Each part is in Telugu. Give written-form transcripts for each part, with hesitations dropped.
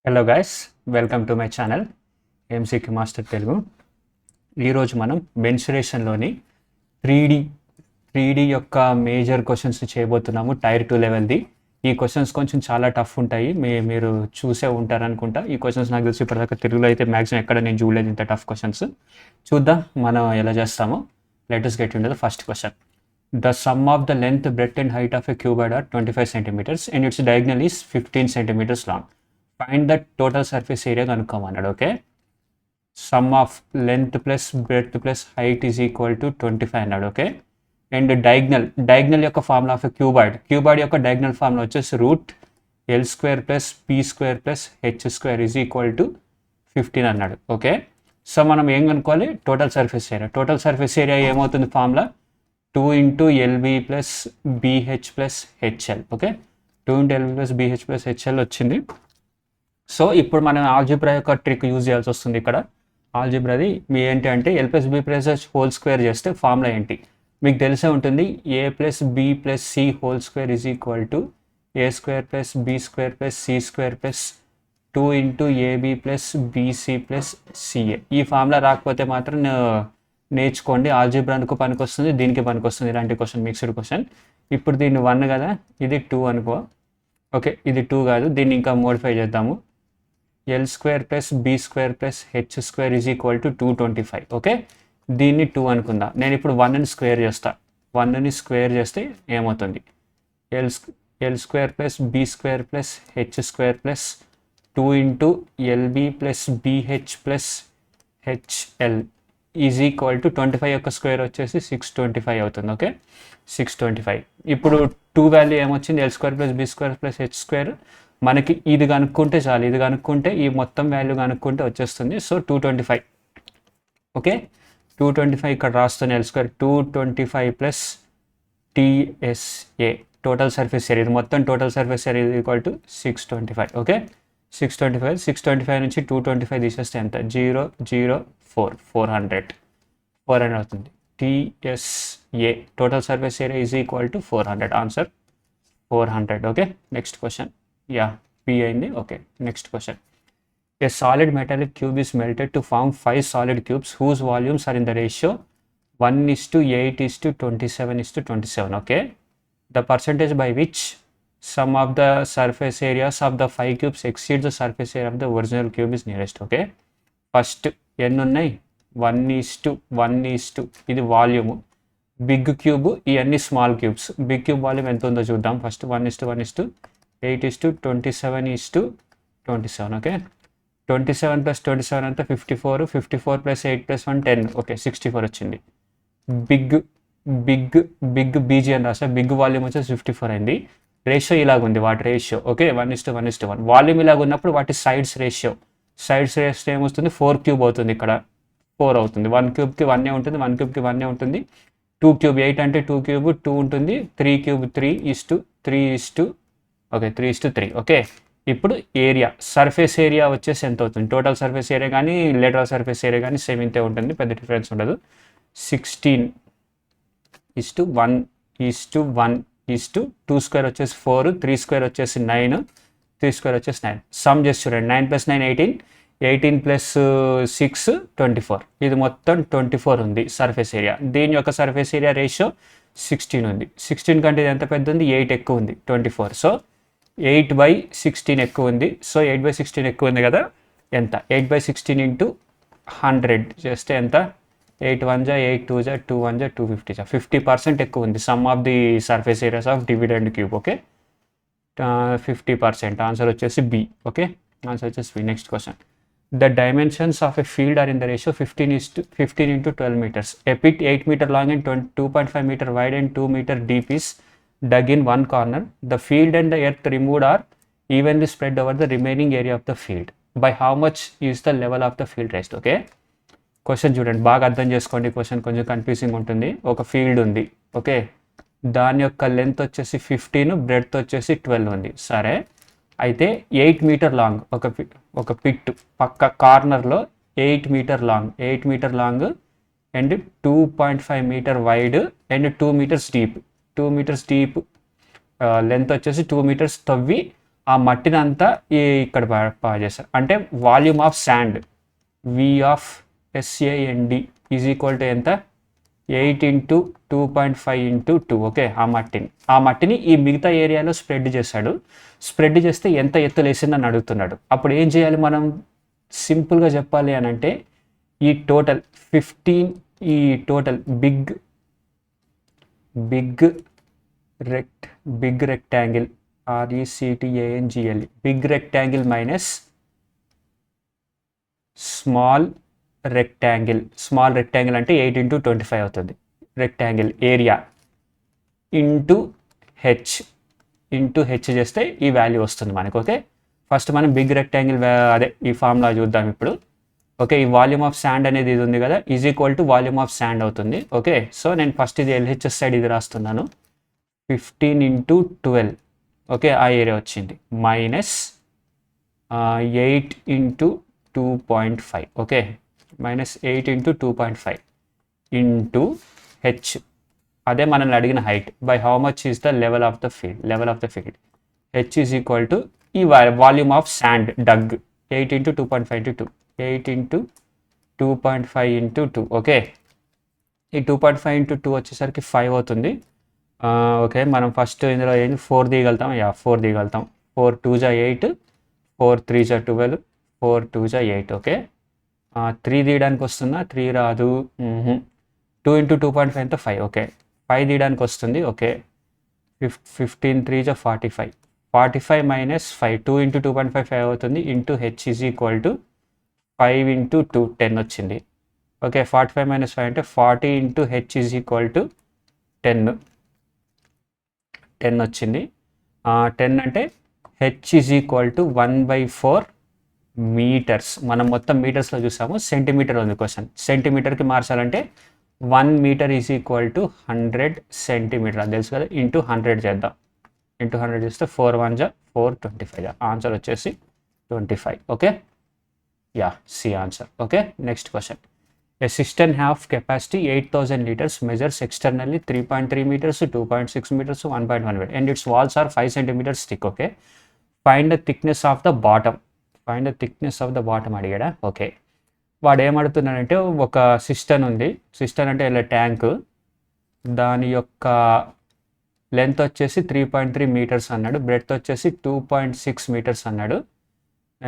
Hello guys, welcome to my channel MCQ master Telugu. ఈరోజు మనం మెన్సురేషన్లోని త్రీ డి యొక్క మేజర్ క్వశ్చన్స్ చేయబోతున్నాము. టైర్ 2 లెవెల్ది. ఈ క్వశ్చన్స్ కొంచెం చాలా టఫ్ ఉంటాయి. మీరు చూసే ఉంటారనుకుంటా. ఈ క్వశ్చన్స్ నాకు తెలిసి ఇప్పటిదాకా తెలుగులో అయితే మ్యాక్సిమం ఎక్కడ నేను చూడలేదు ఇంత టఫ్ క్వశ్చన్స్. చూద్దాం మనం ఎలా చేస్తామో. Let us get into the first question. The sum of the length, breadth and height of a cuboid are 25 centimeters and its diagonal is 15 centimeters long. Find the total surface area కనుక్కోమన్నాడు. Okay, sum of length plus breadth plus height is equal to 25 అన్నాడు. ఓకే, అండ్ డయాగ్నల్ యొక్క ఫార్ములా ఆఫ్ క్యూబాయిడ్ యొక్క డయాగ్నల్ ఫార్ములా వచ్చేసి root L square plus P square plus H square is equal to 15 అన్నాడు. ఓకే, సో మనం ఏం కనుక్కోవాలి? టోటల్ సర్ఫేస్ ఏరియా ఏమవుతుంది? Formula 2 into LB plus BH plus HL. Okay, 2 into LB plus BH plus HL వచ్చింది. సో ఇప్పుడు మనం ఆల్జిబ్రా యొక్క ట్రిక్ యూజ్ చేయాల్సి వస్తుంది. ఇక్కడ ఆల్జిబ్రాది మీ ఏంటి అంటే L plus B plus H whole square చేస్తే ఫార్ములా ఏంటి మీకు తెలిసే ఉంటుంది. A plus B plus C whole square is equal to A square plus B square plus C square plus 2 into AB plus BC plus CA. ఈ ఫార్ములా రాకపోతే మాత్రం నేర్చుకోండి. ఆల్జిబ్రాకు పనికి వస్తుంది, దీనికి పనికి వస్తుంది. ఇలాంటి క్వశ్చన్, మిక్స్డ్ క్వశ్చన్. ఇప్పుడు దీన్ని 1 కదా, ఇది 2 అనుకో. ఓకే, ఇది 2 కాదు, దీన్ని ఇంకా మోడిఫై చేద్దాము. L square plus B square plus H square is equal to 225. Okay, దీన్ని 2 అనుకుందా. నేను ఇప్పుడు 1ని స్క్వేర్ చేస్తా. 1ని స్క్వేర్ చేస్తే ఏమవుతుంది? L square plus B square plus H square plus 2 into LB plus BH plus HL is equal to 25 యొక్క స్క్వేర్ వచ్చేసి 625 అవుతుంది. ఓకే, 625. ఇప్పుడు 2 వాల్యూ ఏమొచ్చింది? L square plus B square plus H square. మనకి ఇది కనుక్కుంటే చాలు, ఇది కనుక్కుంటే ఈ మొత్తం వాల్యూ కనుక్కుంటే వచ్చేస్తుంది. సో 225. ఓకే, 225 ఇక్కడ రాస్తుంది. L square 225 plus TSA total surface area. ఇది మొత్తం total surface area equal to 625. Okay, 625 నుంచి 225 తీసేస్తే ఎంత? 400 అవుతుంది. TSA total surface area is equal to 400. Answer 400. Okay, next question. పి అయింది. Okay, next question. A solid metallic cube is melted to form 5 solid cubes whose volumes are in the ratio 1:8:27:27. Okay, the percentage by which sum of the surface areas of the 5 cubes exceeds the surface area of the original cube is nearest. Okay, first ఎన్ని ఉన్నాయి? 1:1. ఇది వాల్యూమ్. బిగ్ క్యూబ్, ఇవన్నీ small cubes. Big cube volume ఎంత ఉందో చూద్దాం. ఫస్ట్ 1:8:27. ఓకే, 27 ప్లస్ 27 అంతా 54. 54 ప్లస్ 8 ప్లస్ 1 10. ఓకే, 64 వచ్చింది. బిగ్ బీజీ అని రాస్తా. బిగ్ వాల్యూమ్ వచ్చేసి 54 అయింది. రేషియో ఇలాగుంది, వాటి రేషియో. ఓకే, 1:1. వాల్యూమ్ ఇలాగ ఉన్నప్పుడు వాటి సైడ్స్ రేషియో ఏమొస్తుంది? 4 క్యూబ్ అవుతుంది. ఇక్కడ 4 అవుతుంది. 1 క్యూబ్కి 1 ఉంటుంది, 1 క్యూబ్కి 1 ఉంటుంది. 2 క్యూబ్ 8 అంటే 2 క్యూబ్ 2 ఉంటుంది. 3 క్యూబ్ 3:3. ఓకే, 3:3. ఓకే, ఇప్పుడు ఏరియా, సర్ఫేస్ ఏరియా వచ్చేసి ఎంత అవుతుంది? టోటల్ సర్ఫేస్ ఏరియా కానీ లేటరల్ సర్ఫేస్ ఏరియా కానీ సేమ్ ఇంతే ఉంటుంది, పెద్ద డిఫరెన్స్ ఉండదు. 16:1:2 స్క్వేర్ వచ్చేసి 4, 3 స్క్వేర్ వచ్చేసి 9, 3 స్క్వేర్ వచ్చేసి 9. సమ్ చేసి చూడండి. 9 ప్లస్ 9 18, 18 ప్లస్ 6 24. ఇది మొత్తం 24 ఉంది సర్ఫేస్ ఏరియా. దీని యొక్క సర్ఫేస్ ఏరియా రేషియో 16 ఉంది. 16 కంటే ఇది ఎంత పెద్ద ఉంది? 8 ఎక్కువ ఉంది, 24. సో 8/16 ఎక్కువ ఉంది. సో 8/16 ఎక్కువ ఉంది కదా, ఎంత? 8/16 ఇంటూ 100 చేస్తే ఎంత? 8 1 జా 8 2 జా 2 1 జా 250 జా 50% ఎక్కువ ఉంది sum of the surface areas of dividend cube. Okay, 50%. Answer వచ్చేసి బి. ఓకే, ఆన్సర్ వచ్చేసి B. Next question. The dimensions of a field are in the ratio 15 into 12 meters. A pit 8 meter long and 2.5 meter wide and 2 meter deep is dug in one corner. The field and the earth removed are evenly spread over the remaining area of the field. By how much is the level of the field raised? Okay, question చూడండి, బాగా అర్థం చేసుకోండి. క్వశ్చన్ కొంచెం కన్ఫ్యూజింగ్ ఉంటుంది. ఒక ఫీల్డ్ ఉంది. ఓకే, దాని యొక్క లెంత్ వచ్చేసి 15, బ్రెడ్త్ వచ్చేసి 12 ఉంది. సరే, అయితే 8 మీటర్ లాంగ్ ఒక పిట్ పక్క కార్నర్లో 8 metre long and 2.5 metre wide and 2 metres deep. 2 metres deep length వచ్చేసి 2 మీటర్స్ తవ్వి ఆ మట్టిని అంతా ఇక్కడ పాస్ చేస్తారు. అంటే volume of sand V of SAND is equal to ఎంత 8 ఇంటూ 2.5 ఇంటూ 2. ఓకే, ఆ మట్టిని ఈ మిగతా ఏరియాలో స్ప్రెడ్ చేశాడు. స్ప్రెడ్ చేస్తే ఎంత ఎత్తు లేసిందని అడుగుతున్నాడు. అప్పుడు ఏం చేయాలి మనం? సింపుల్గా చెప్పాలి అని అంటే ఈ టోటల్ 15 ఈ total big rectangle RECTANGLE big rectangle minus small rectangle అంటే 8 ఇంటూ 25 అవుతుంది. రెక్టాంగిల్ ఏరియా ఇంటూ హెచ్ చేస్తే ఈ వాల్యూ వస్తుంది మనకు. ఓకే, ఫస్ట్ మనం బిగ్ రెక్టాంగిల్ అదే ఈ ఫార్ములా చూద్దాం ఇప్పుడు. ఓకే, ఈ వాల్యూమ్ ఆఫ్ శాండ్ అనేది ఇది ఉంది కదా, is equal to volume of sand అవుతుంది. ఓకే, సో నేను ఫస్ట్ ఇది LHS సైడ్ ఇది రాస్తున్నాను. 15 ఇంటూ 12. ఓకే, ఆ ఏరియా వచ్చింది. Minus 8 into 2.5. Okay, minus 8 into 2.5 into H, అదే మనల్ని అడిగిన height, by how much is the level of the field. H is equal to ఈ volume of sand dug 8 into 2.5 into 2, 8 into 2.5 into 2. Okay, ఈ 2.5 ఇంటూ 2 వచ్చేసరికి 5 అవుతుంది. ఓకే, మనం ఫస్ట్ ఇందులో 4 తీయగలుగుతాం. 4 తీయగలుగుతాం. 4 2 జా 8, 4 3 జా 12, 4 2 జా 8. ఓకే, 3 తీయడానికి వస్తుందా? 3 రాదు. 2 ఇంటూ 2.5 ఎంత 5. ఓకే, 5 తీయడానికి వస్తుంది. ఓకే, 15 3 జా 45, 45 మైనస్ 5, 2 ఇంటూ 2.5 5 అవుతుంది. Into H is equal to 5 into 2 10 వచ్చింది. ఓకే, 45 మైనస్ 5 అంటే 40 into H is equal to 10 వచ్చింది. 10 అంటే H is equal to 1/4 metres. మనం మొత్తం మీటర్స్లో చూసాము, సెంటీమీటర్ ఉంది క్వశ్చన్. సెంటీమీటర్కి మార్చాలంటే 1 metre is equal to 100 centimetre, అది తెలుసు కదా. ఇంటూ 100 చేద్దాం. ఇంటూ 100 చేస్తే 4 1 జా 4, 25. ఆన్సర్ వచ్చేసి 25. Okay, C answer. Okay, next question. A cistern have capacity 8,000 liters, measures externally 3.3 meters, 2.6 meters, 1.1 meter, and its walls are 5 centimeters thick. Okay, find the thickness of the bottom. అడిగాడా? ఓకే, వాడు ఏమడుతున్నాడంటే ఒక సిస్టర్న్ ఉంది. సిస్టర్న్ అంటే ఇలా ట్యాంక్, దాని యొక్క లెంత్ వచ్చేసి 3.3 మీటర్స్ అన్నాడు, బ్రెడ్త్ వచ్చేసి 2.6 మీటర్స్ అన్నాడు.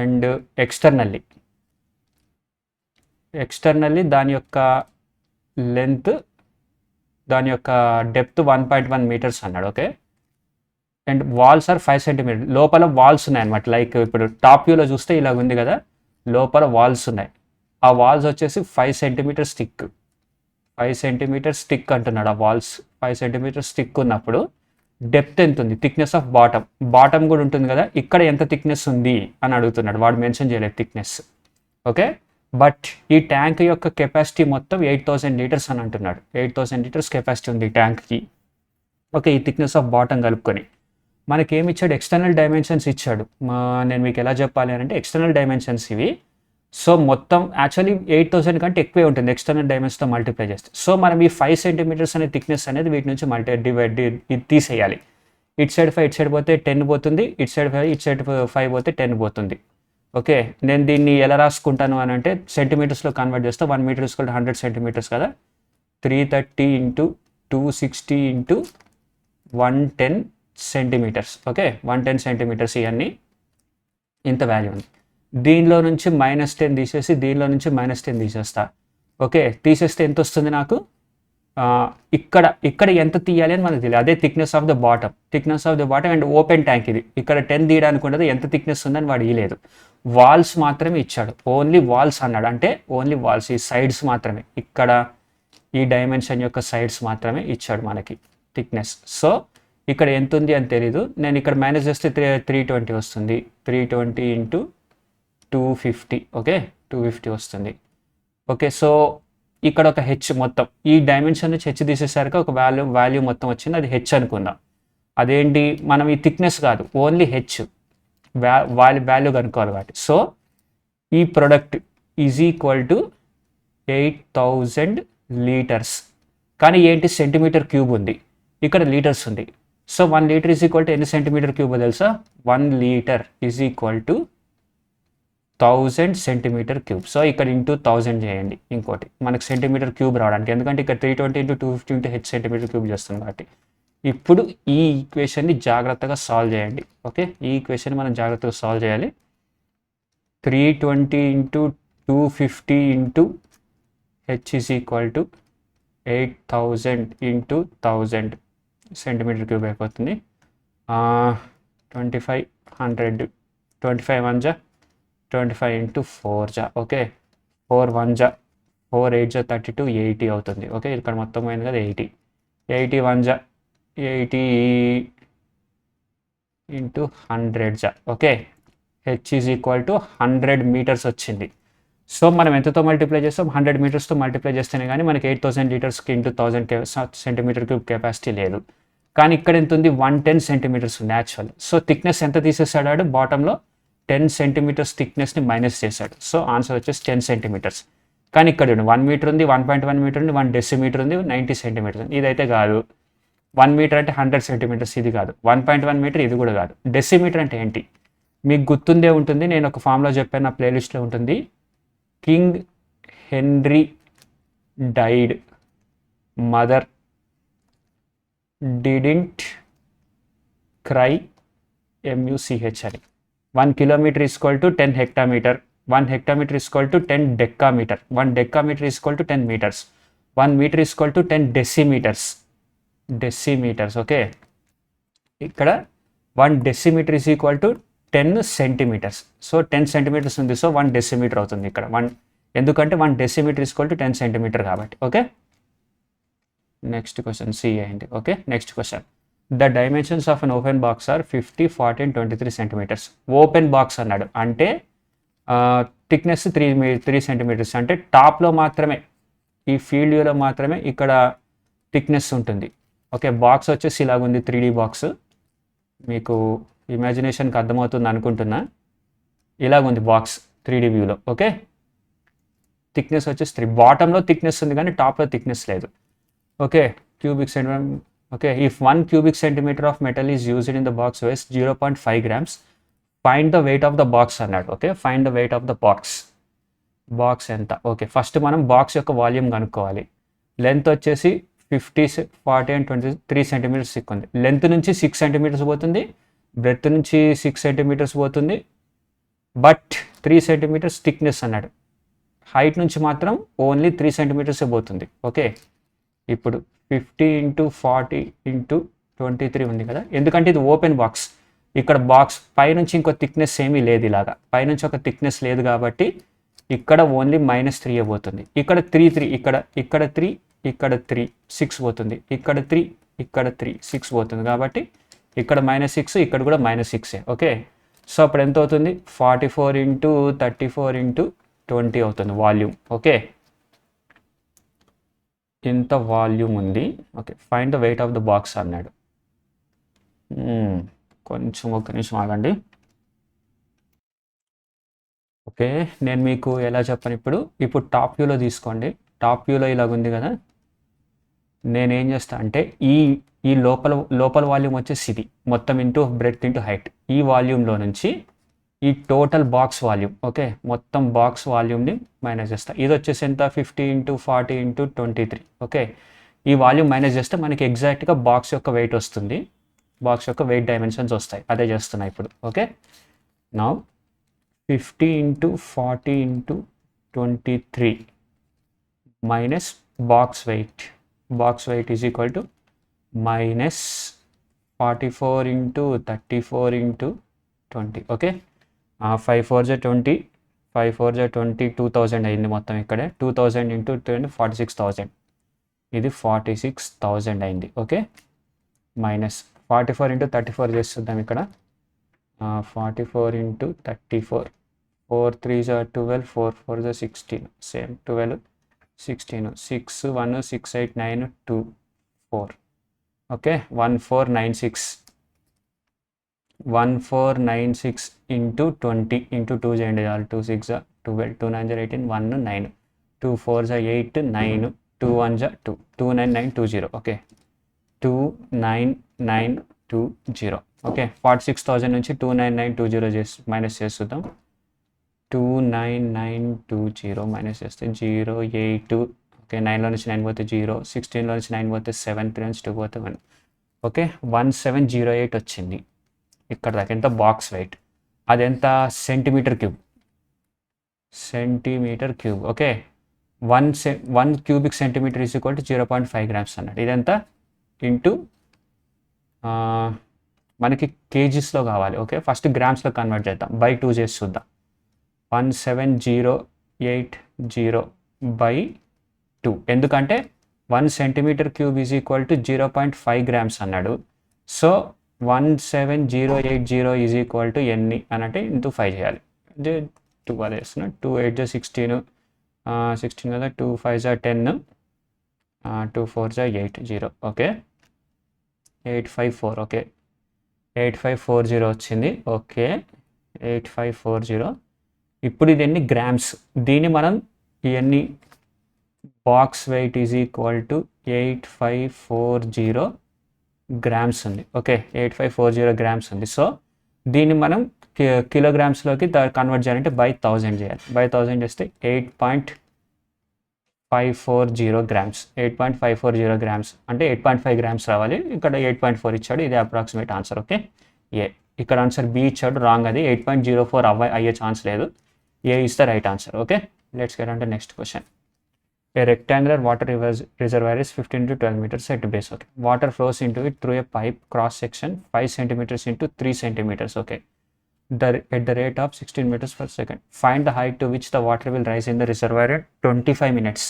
అండ్ ఎక్స్టర్నల్లీ దాని యొక్క లెంత్, దాని యొక్క డెప్త్ 1.1 మీటర్స్ అన్నాడు. Okay, and walls are 5 centimetre. లోపల వాల్స్ ఉన్నాయి అనమాట. లైక్ ఇప్పుడు టాప్ వ్యూలో చూస్తే ఇలా ఉంది కదా, లోపల వాల్స్ ఉన్నాయి. ఆ వాల్స్ వచ్చేసి 5 సెంటీమీటర్స్ థిక్. 5 సెంటీమీటర్స్ థిక్ అంటున్నాడు. ఆ వాల్స్ 5 సెంటీమీటర్స్ థిక్ ఉన్నప్పుడు డెప్త్ ఎంత ఉంది? థిక్నెస్ ఆఫ్ బాటమ్ కూడా ఉంటుంది కదా, ఇక్కడ ఎంత థిక్నెస్ ఉంది అని అడుగుతున్నాడు. వాడు మెన్షన్ చేయలేదు థిక్నెస్. ఓకే, బట్ ఈ ట్యాంక్ యొక్క కెపాసిటీ మొత్తం 8,000 లీటర్స్ అని అంటున్నాడు. 8,000 లీటర్స్ కెపాసిటీ ఉంది ఈ ట్యాంక్కి. ఓకే, ఈ థిక్నెస్ ఆఫ్ బాటమ్ కలుపుకొని మనకి ఏమి ఇచ్చాడు? ఎక్స్టర్నల్ డైమెన్షన్స్ ఇచ్చాడు. నేను మీకు ఎలా చెప్పాలి అంటే ఎక్స్టర్నల్ డైమెన్షన్స్ ఇవి. సో మొత్తం యాక్చువల్లీ 8,000 కంటే ఎక్కువే ఉంటుంది ఎక్స్టర్నల్ డైమెన్షన్తో మల్టిప్లై చేస్తే. సో మనం ఈ 5 సెంటీమీటర్స్ అనే థిక్నెస్ అనేది వీటి నుంచి తీసేయాలి. ఇటు సైడ్ 5 ఇటు సైడ్ పోతే 10 పోతుంది, ఇటు సైడ్ 5 పోతే 10 పోతుంది. ఓకే, నేను దీన్ని ఎలా రాసుకుంటాను అని అంటే సెంటీమీటర్స్లో కన్వర్ట్ చేస్తే 1 మీటర్ ఈక్వల్ టు 100 సెంటీమీటర్స్ కదా. 330 into 260 into 110 centimetres. Okay, 110 centimetres ఇవన్నీ ఇంత వాల్యూ ఉంది. దీనిలో నుంచి -10 తీసేసి దీనిలో నుంచి -10 తీసేస్తా. ఓకే, తీసేస్తే ఎంత వస్తుంది నాకు? ఇక్కడ ఎంత తీయాలి అని మనకు తెలియదు. అదే thickness of the bottom and open tank ఇది. ఇక్కడ 10 తీయడానికి ఉండదు, ఎంత థిక్నెస్ ఉందని వాడు ఇవ్వలేదు. వాల్స్ మాత్రమే ఇచ్చాడు. ఓన్లీ వాల్స్ అన్నాడు, అంటే ఓన్లీ వాల్స్, ఈ సైడ్స్ మాత్రమే, ఇక్కడ ఈ డైమెన్షన్ యొక్క సైడ్స్ మాత్రమే ఇచ్చాడు మనకి థిక్నెస్. సో ఇక్కడ ఎంత ఉంది అని తెలీదు. నేను ఇక్కడ మైనస్ చేస్తే 320 వస్తుంది. 320 ఇంటూ 250. ఓకే, 250 వస్తుంది. ఓకే, సో ఇక్కడ ఒక హెచ్, మొత్తం ఈ డైమెన్షన్ నుంచి హెచ్ తీసేసరికి ఒక వాల్యూ మొత్తం వచ్చింది, అది హెచ్ అనుకుందాం. అదేంటి? మనం ఈ థిక్నెస్ కాదు, ఓన్లీ హెచ్ వాల్యూ కనుక్కోవాలి కాబట్టి. సో ఈ product is equal to 8,000 litres. కానీ ఏంటి? సెంటీమీటర్ క్యూబ్ ఉంది, ఇక్కడ లీటర్స్ ఉంది. So 1 litre is equal to ఎన్ని సెంటీమీటర్ క్యూబ్ తెలుసా? 1 litre is equal to 1000 centimetre cube. So ఇక్కడ ఇంటూ 1000 చేయండి ఇంకోటి మనకు సెంటీమీటర్ క్యూబ్ రావడానికి, ఎందుకంటే ఇక్కడ 320 into 250 into H centimetre cube చేస్తుంది కాబట్టి. ఇప్పుడు ఈ ఈక్వేషన్ని జాగ్రత్తగా సాల్వ్ చేయండి. ఓకే, ఈ ఈక్వేషన్ మనం జాగ్రత్తగా సాల్వ్ చేయాలి. 320 into 250 into H is equal to 8000 into 1000 centimetre cube అయిపోతుంది. 2500 25 1 జా 25 ఇంటూ 4 జా. ఓకే, 4 1 జా 4 8 జా 32 80 అవుతుంది. ఓకే, ఇక్కడ మొత్తం అయింది కదా 80. 80 1 జా 80 ఇంటూ 100 జా. Okay, H is equal to 100 metres వచ్చింది. సో మనం ఎంతతో మల్టిప్లై చేస్తాం? 100 మీటర్స్తో మల్టిప్లై చేస్తేనే కానీ మనకి 8000 లీటర్స్కి ఇంటూ 1000 సెంటీమీటర్ క్యూబ్ కెపాసిటీ లేదు. కానీ ఇక్కడ ఎంత ఉంది? 110 సెంటీమీటర్స్ న్యాచురల్. సో థిక్నెస్ ఎంత తీసేసాడు? బాటంలో 10 సెంటీమీటర్స్ థిక్నెస్ని మైనస్ చేశాడు. సో ఆన్సర్ వచ్చేసి 10 సెంటీమీటర్స్. కానీ ఇక్కడ 1 మీటర్ ఉంది, 1.1 మీటర్ ఉంది, 1 డెసిమీటర్ ఉంది, 90 సెంటీమీటర్స్. ఇదైతే కాదు. 1 మీటర్ అంటే 100 సెంటీమీటర్స్, ఇది కాదు. 1.1 మీటర్, ఇది కూడా కాదు. డెసిమీటర్ అంటే ఏంటి మీకు గుర్తుందే ఉంటుంది, నేను ఒక ఫామ్లో చెప్పాను, నా ప్లేలిస్ట్లో ఉంటుంది. King Henry died, mother didn't cry, MUCH అని. 1 kilometer is equal to 10 hectometer. 1 hectometer is equal to 10 decameter. 1 decameter is equal to 10 meters. 1 metre is equal to 10 decimeters. Decimeters. Okay, ఇక్కడ 1 decimeter is equal to 10 centimeters. So 10 centimeters ఉంది. సో 1 డెసిమీటర్ అవుతుంది ఇక్కడ. ఎందుకంటే 1 decimeter is equal to 10 centimeter కాబట్టి. ఓకే, నెక్స్ట్ క్వశ్చన్ సి అయింది. Okay, next question. The dimensions of an open box are 50, 40 and 23 centimetres. Open box అన్నాడు అంటే థిక్నెస్ 3 సెంటీమీటర్స్. అంటే టాప్లో మాత్రమే, ఈ ఫీల్డ్ వ్యూలో మాత్రమే ఇక్కడ థిక్నెస్ ఉంటుంది. ఓకే, బాక్స్ వచ్చేసి ఇలాగుంది, 3D బాక్స్. మీకు ఇమాజినేషన్కి అర్థమవుతుంది అనుకుంటున్నా. ఇలాగుంది బాక్స్ 3D వ్యూలో. ఓకే, థిక్నెస్ వచ్చేసి 3. బాటంలో థిక్నెస్ ఉంది కానీ టాప్లో థిక్నెస్ లేదు. Okay, cubic centimetre. Okay, if 1 cubic centimeter of metal is used in the box weighs 0.5 grams, find the weight of the box అన్నాడు. Okay, find the weight of the box. Box ఎంత? ఓకే, ఫస్ట్ మనం బాక్స్ యొక్క వాల్యూమ్ కనుక్కోవాలి. లెంత్ వచ్చేసి 50, 40 అండ్ 23 సెంటీమీటర్స్ ఉంది. లెంత్ నుంచి 6 సెంటీమీటర్స్ పోతుంది, బ్రెత్ నుంచి 6 సెంటీమీటర్స్ పోతుంది, బట్ 3 సెంటీమీటర్స్ థిక్నెస్ అన్నాడు. హైట్ నుంచి మాత్రం ఓన్లీ 3 సెంటీమీటర్సే పోతుంది. ఓకే, ఇప్పుడు 50 ఇంటూ 40 ఇంటూ 23 ఉంది కదా, ఎందుకంటే ఇది ఓపెన్ బాక్స్. ఇక్కడ బాక్స్ పైనుంచి ఇంకో థిక్నెస్ ఏమీ లేదు, ఇలాగా పైనుంచి ఒక థిక్నెస్ లేదు కాబట్టి ఇక్కడ ఓన్లీ -3 పోతుంది. ఇక్కడ 3 ఇక్కడ 3 ఇక్కడ 3 6 పోతుంది, ఇక్కడ 3 ఇక్కడ 3 6 పోతుంది కాబట్టి ఇక్కడ -6, ఇక్కడ కూడా -6. ఓకే, సో అప్పుడు ఎంత అవుతుంది? 44 ఇంటూ 34 ఇంటూ 20 అవుతుంది వాల్యూమ్. ఓకే, ఇంత వాల్యూమ్ ఉంది. Okay, find the weight of the box అన్నాడు. కొంచెం ఒక్క నిమిషం ఆగండి. ఓకే, నేను మీకు ఎలా చెప్పను, ఇప్పుడు టాప్ వ్యూలో తీసుకోండి. టాప్ వ్యూలో ఇలాగ ఉంది కదా, నేనేం చేస్తా అంటే ఈ లోపల వాల్యూమ్ వచ్చేసి ఇది మొత్తం ఇంటూ బ్రెడ్త్ ఇంటూ హైట్. ఈ వాల్యూమ్లో నుంచి ఈ టోటల్ బాక్స్ వాల్యూమ్, ఓకే, మొత్తం బాక్స్ వాల్యూమ్ని మైనస్ చేస్తా. ఇది వచ్చేసి ఎంత? 50 ఇంటూ 40 ఇంటూ 23. ఓకే, ఈ వాల్యూమ్ మైనస్ చేస్తే మనకి ఎగ్జాక్ట్గా బాక్స్ యొక్క వెయిట్ వస్తుంది, బాక్స్ యొక్క వెయిట్ డైమెన్షన్స్ వస్తాయి. అదే చేస్తున్నా ఇప్పుడు. Okay, now 50 into 40 into 23 minus box weight. Box weight is equal to minus 44 into 34 into 20. Okay, 5 4 జా 20, 5 4 జా 20, 2000 అయింది మొత్తం. ఇక్కడే 2000 ఇంటూ 20 46,000. ఇది 46,000 అయింది. ఓకే, మైనస్ 44 ఇంటూ 34 చేస్తుందాం ఇక్కడ. 44 ఇంటూ 34, 4 3 జా 12, 4 4 జా 16, సేమ్ 12 16, 6 1 6 8 9 2 4. ఓకే, 1496. 1496 ఇంటూ 20 ఇంటూ 2 చేయండి, 2 6 జా 12, 2 9 జా 18, 1 9, 2 4 జా 8 9, 2 1 జా 2, 29920. ఓకే, 2990 20. ఓకే, 46,000 నుంచి 29920 చేసి మైనస్ చేస్తుందాం. 29920 మైనస్ చేస్తే 082. ఓకే, 9లో నుంచి 9 పోతే 0, 16లో నుంచి 9 పోతే 7, 3 నుంచి 2 పోతే 1. ఓకే, 1708 వచ్చింది ఇక్కడ దాకా. ఎంత బాక్స్ వెయిట్, అదెంత centimetre cube. Centimetre cube. Okay, 1 cubic centimetre is equal to 0.5 grams అన్నాడు. ఇదంతా ఇంటూ మనకి కేజీస్లో కావాలి. ఓకే, ఫస్ట్ గ్రామ్స్లో కన్వర్ట్ చేద్దాం. బై 2 చేసి చూద్దాం. 17080/2. ఎందుకంటే 1 centimetre cube is equal to 0.5 grams అన్నాడు. సో 17080 ఈజ్ ఈక్వల్ టు ఎన్ని అని అంటే ఇంటూ 5 చేయాలి. 2 అదే వేస్తున్నా. 2 8 16, 16 కదా, 2 5 10, 2 4 80. ఓకే, 854. ఓకే, 8540 వచ్చింది. ఓకే, 8540. ఇప్పుడు ఇది ఎన్ని గ్రామ్స్, దీన్ని మనం ఇవన్నీ box weight is equal to 8540 grams ఉంది. ఓకే, 8540 గ్రామ్స్ ఉంది. సో దీన్ని మనం కిలోగ్రామ్స్లోకి కన్వర్ట్ చేయాలంటే బై 1000 చేయాలి. బై 1000 చేస్తే 8.540 గ్రామ్స్. 8.540 గ్రామ్స్ అంటే 8.5 grams రావాలి. ఇక్కడ 8.4 ఇచ్చాడు. ఇది అప్రాక్సిమేట్ ఆన్సర్. ఓకే, ఏ ఇక్కడ ఆన్సర్ బి ఇచ్చాడు, రాంగ్. అది 8.04 అయ్యే ఛాన్స్ లేదు. A is the right answer. Okay, let's get on to next question. A rectangular water reservoir is 15 to 12 meters at base. Okay, water flows into it through a pipe cross section 5 centimeters into 3 centimeters. Okay, at the rate of 16 meters per second. Find the height to which the water will rise in the reservoir in 25 minutes.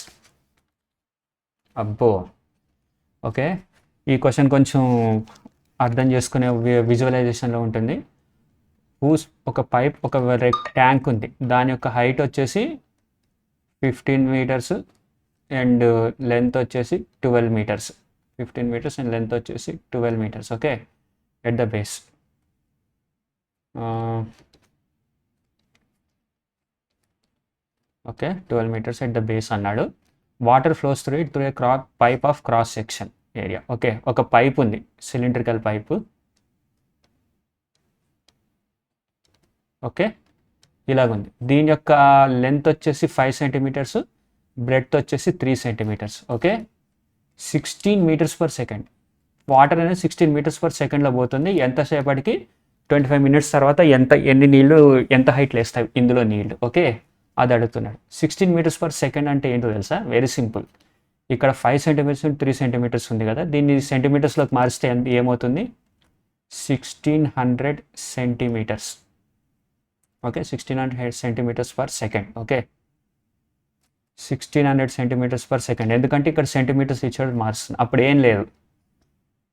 అబ్బో, ఓకే, ఈ క్వశ్చన్ కొంచెం అర్థం చేసుకునే విజువలైజేషన్లో ఉంటుంది. ఒక పైప్, ఒక ట్యాంక్ ఉంది. దాని యొక్క హైట్ వచ్చేసి 15 meters అండ్ లెంత్ వచ్చేసి 12 meters. 15 meters అండ్ లెంత్ వచ్చేసి 12 meters. Okay, at the base. Okay, 12 meters at the base అన్నాడు. Water flows through it through a pipe of cross section area. Okay, ఒక పైప్ ఉంది, సిలిండ్రికల్ పైపు. ఓకే, ఇలాగుంది. దీని యొక్క లెంత్ వచ్చేసి 5 centimeters, బ్రెడ్త్ వచ్చేసి 3 centimeters. Okay, 16 meters per second. Water అనేది 16 meters per secondలో పోతుంది. ఎంతసేపటికి? 25 minutes తర్వాత ఎన్ని నీళ్ళు, ఎంత హైట్ లేస్తాయి ఇందులో నీళ్ళు. ఓకే, అది అడుగుతున్నాడు. 16 meters per second అంటే ఏంటో తెలుసా? Very simple. ఇక్కడ 5 centimeters 3 centimeters ఉంది కదా, దీన్ని సెంటీమీటర్స్లోకి మారిస్తే ఏమవుతుంది? 1600 centimeters. Okay, 1600 centimeters per second. Okay, 1600 centimeters per second. ఎందుకంటే ఇక్కడ సెంటీమీటర్స్ ఇచ్చాడు, మారుస్తుంది. అప్పుడు ఏం లేదు,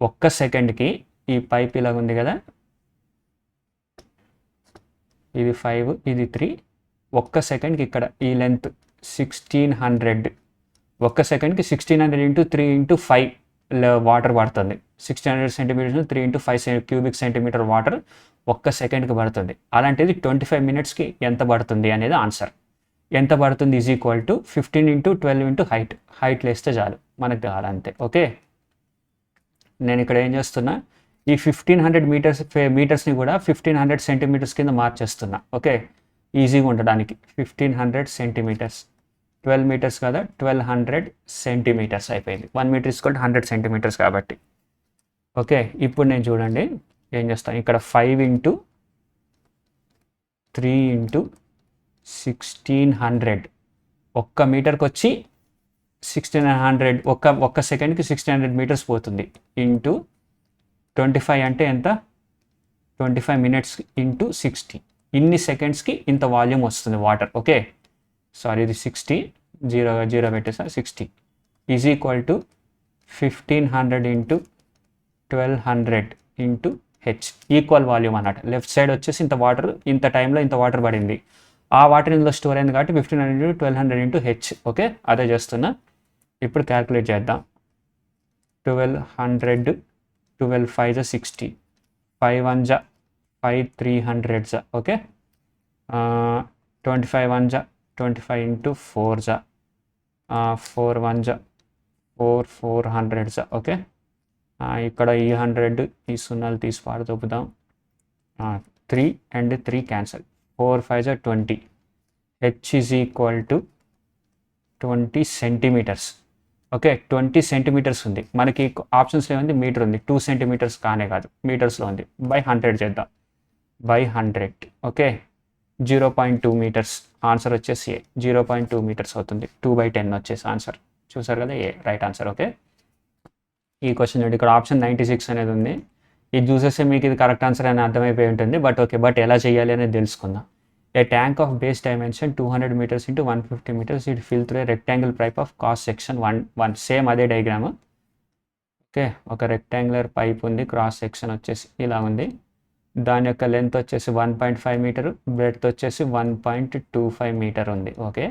ఒక్క సెకండ్కి ఈ పైప్ ఇలాగ ఉంది కదా, ఇది 5, ఇది 3. ఒక్క సెకండ్కి ఇక్కడ ఈ లెంత్ 1600. ఒక్క సెకండ్కి 1600 into 3 into 5 వాటర్ పడుతుంది. 1600 centimeters 3 into 5 cubic centimeter water ఒక్క సెకండ్కి పడుతుంది. అలాంటిది 25 minutesకి ఎంత పడుతుంది అనేది ఆన్సర్. ఎంత పడుతుంది is equal to 15 into 12 into height లేస్తే చాలు, మనకు కావాలంతే. ఓకే, నేను ఇక్కడ ఏం చేస్తున్నా, ఈ 1500 మీటర్స్ని కూడా 1500 centimeters కింద మార్చేస్తున్నా. ఓకే, ఈజీగా ఉండడానికి. 1500 centimeters, 12 meters కదా, 1200 centimeters అయిపోయింది. 1 meter is equal to 100 centimeters కాబట్టి. ఓకే, ఇప్పుడు నేను చూడండి ఏం చేస్తాను, ఇక్కడ 5 into 3 into 1600. ఒక్క మీటర్కి వచ్చి 1600, ఒక్క సెకండ్కి 1600 meters పోతుంది. ఇంటూ 25 అంటే ఎంత? 25 minutes ఇంటూ 60. ఇన్ని సెకండ్స్కి ఇంత వాల్యూమ్ వస్తుంది వాటర్. ఓకే, సారీ, ఇది 60, 0 పెట్టేసా, 60 is equal to 1500 into 1200 into H. Equal volume అన్నట్టు. లెఫ్ట్ సైడ్ వచ్చేసి ఇంత వాటర్, ఇంత టైంలో ఇంత వాటర్ పడింది. ఆ వాటర్ ఇందులో స్టోర్ అయింది కాబట్టి 1500 into 1200 into హెచ్. ఓకే, అదే చేస్తున్నా. ఇప్పుడు క్యాల్కులేట్ చేద్దాం. 1200, 12 5 60, 5 1 5 300. Okay, 25 1 25 into 4 4 1 4 400. ఓకే, ఇక్కడ ఈ 100 ఈ సున్నాలు తీసి పారదొప్పుదాం. 3 and 3 cancel. 4 5 20. H is equal to 20 centimetres. Okay, 20 centimetres ఉంది మనకి. ఆప్షన్స్లో ఏముంది, మీటర్ ఉంది. 2 సెంటీమీటర్స్ కానే కాదు, మీటర్స్లో ఉంది. బై 100 చేద్దాం. బై 100. Okay, 0.2 metres. ఆన్సర్ వచ్చేసి ఏ 0.2 మీటర్స్ అవుతుంది. 2/10 వచ్చేసి ఆన్సర్. చూసారు కదా, ఏ రైట్ ఆన్సర్. ఓకే, ఈ క్వశ్చన్ చూడండి, ఇక్కడ ఆప్షన్ 96 అనేది ఉంది. ఇది చూసేస్తే మీకు ఇది కరెక్ట్ ఆన్సర్ అని అర్థమైపోయి ఉంటుంది. బట్ ఎలా చేయాలి అనేది తెలుసుకుందాం. A tank of base dimension 200 meters into 150 meters it fill through a rectangle pipe of cross section 1. Same అదే డయాగ్రామ్. ఓకే, ఒక రెక్టాంగులర్ పైప్ ఉంది, క్రాస్ సెక్షన్ వచ్చేసి ఇలా ఉంది. దాని యొక్క లెంత్ వచ్చేసి 1.5 మీటర్, బ్రెడ్త్ వచ్చేసి 1.25 మీటర్ ఉంది. Okay,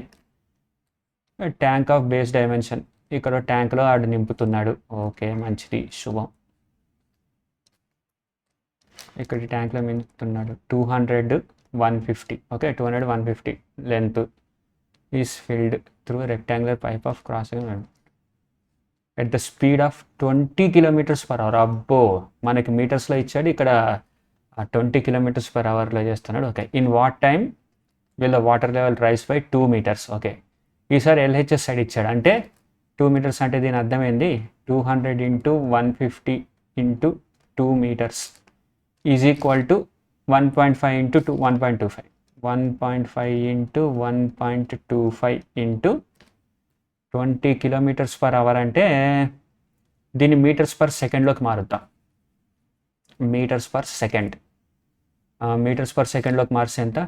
tank of base dimension, ఇక్కడ ట్యాంక్లో ఆడు నింపుతున్నాడు. ఓకే, మంచిది, శుభం. ఇక్కడ ట్యాంక్లో నింపుతున్నాడు. 200 150. Okay, 200 150 length is filled through rectangular pipe of crossing at the speed of 20 km/h. అబ్బో, మనకి మీటర్స్లో ఇచ్చాడు, ఇక్కడ 20 km/hలో చేస్తున్నాడు. Okay, in what time will the water level rice by 2 meters. Okay, ఈసారి ఎల్హెచ్ఎస్ సైడ్ ఇచ్చాడు, అంటే 2 meters అంటే దీని అర్థమైంది 200 × 150 × 2 meters is equal to 1.5 × 2 1.25. 1.5 × 1.25 × 20 km/h అంటే దీన్ని మీటర్స్ పర్ సెకండ్లోకి మారుద్దాం. Meters per second. Meters per సెకండ్లోకి మార్చి ఎంత,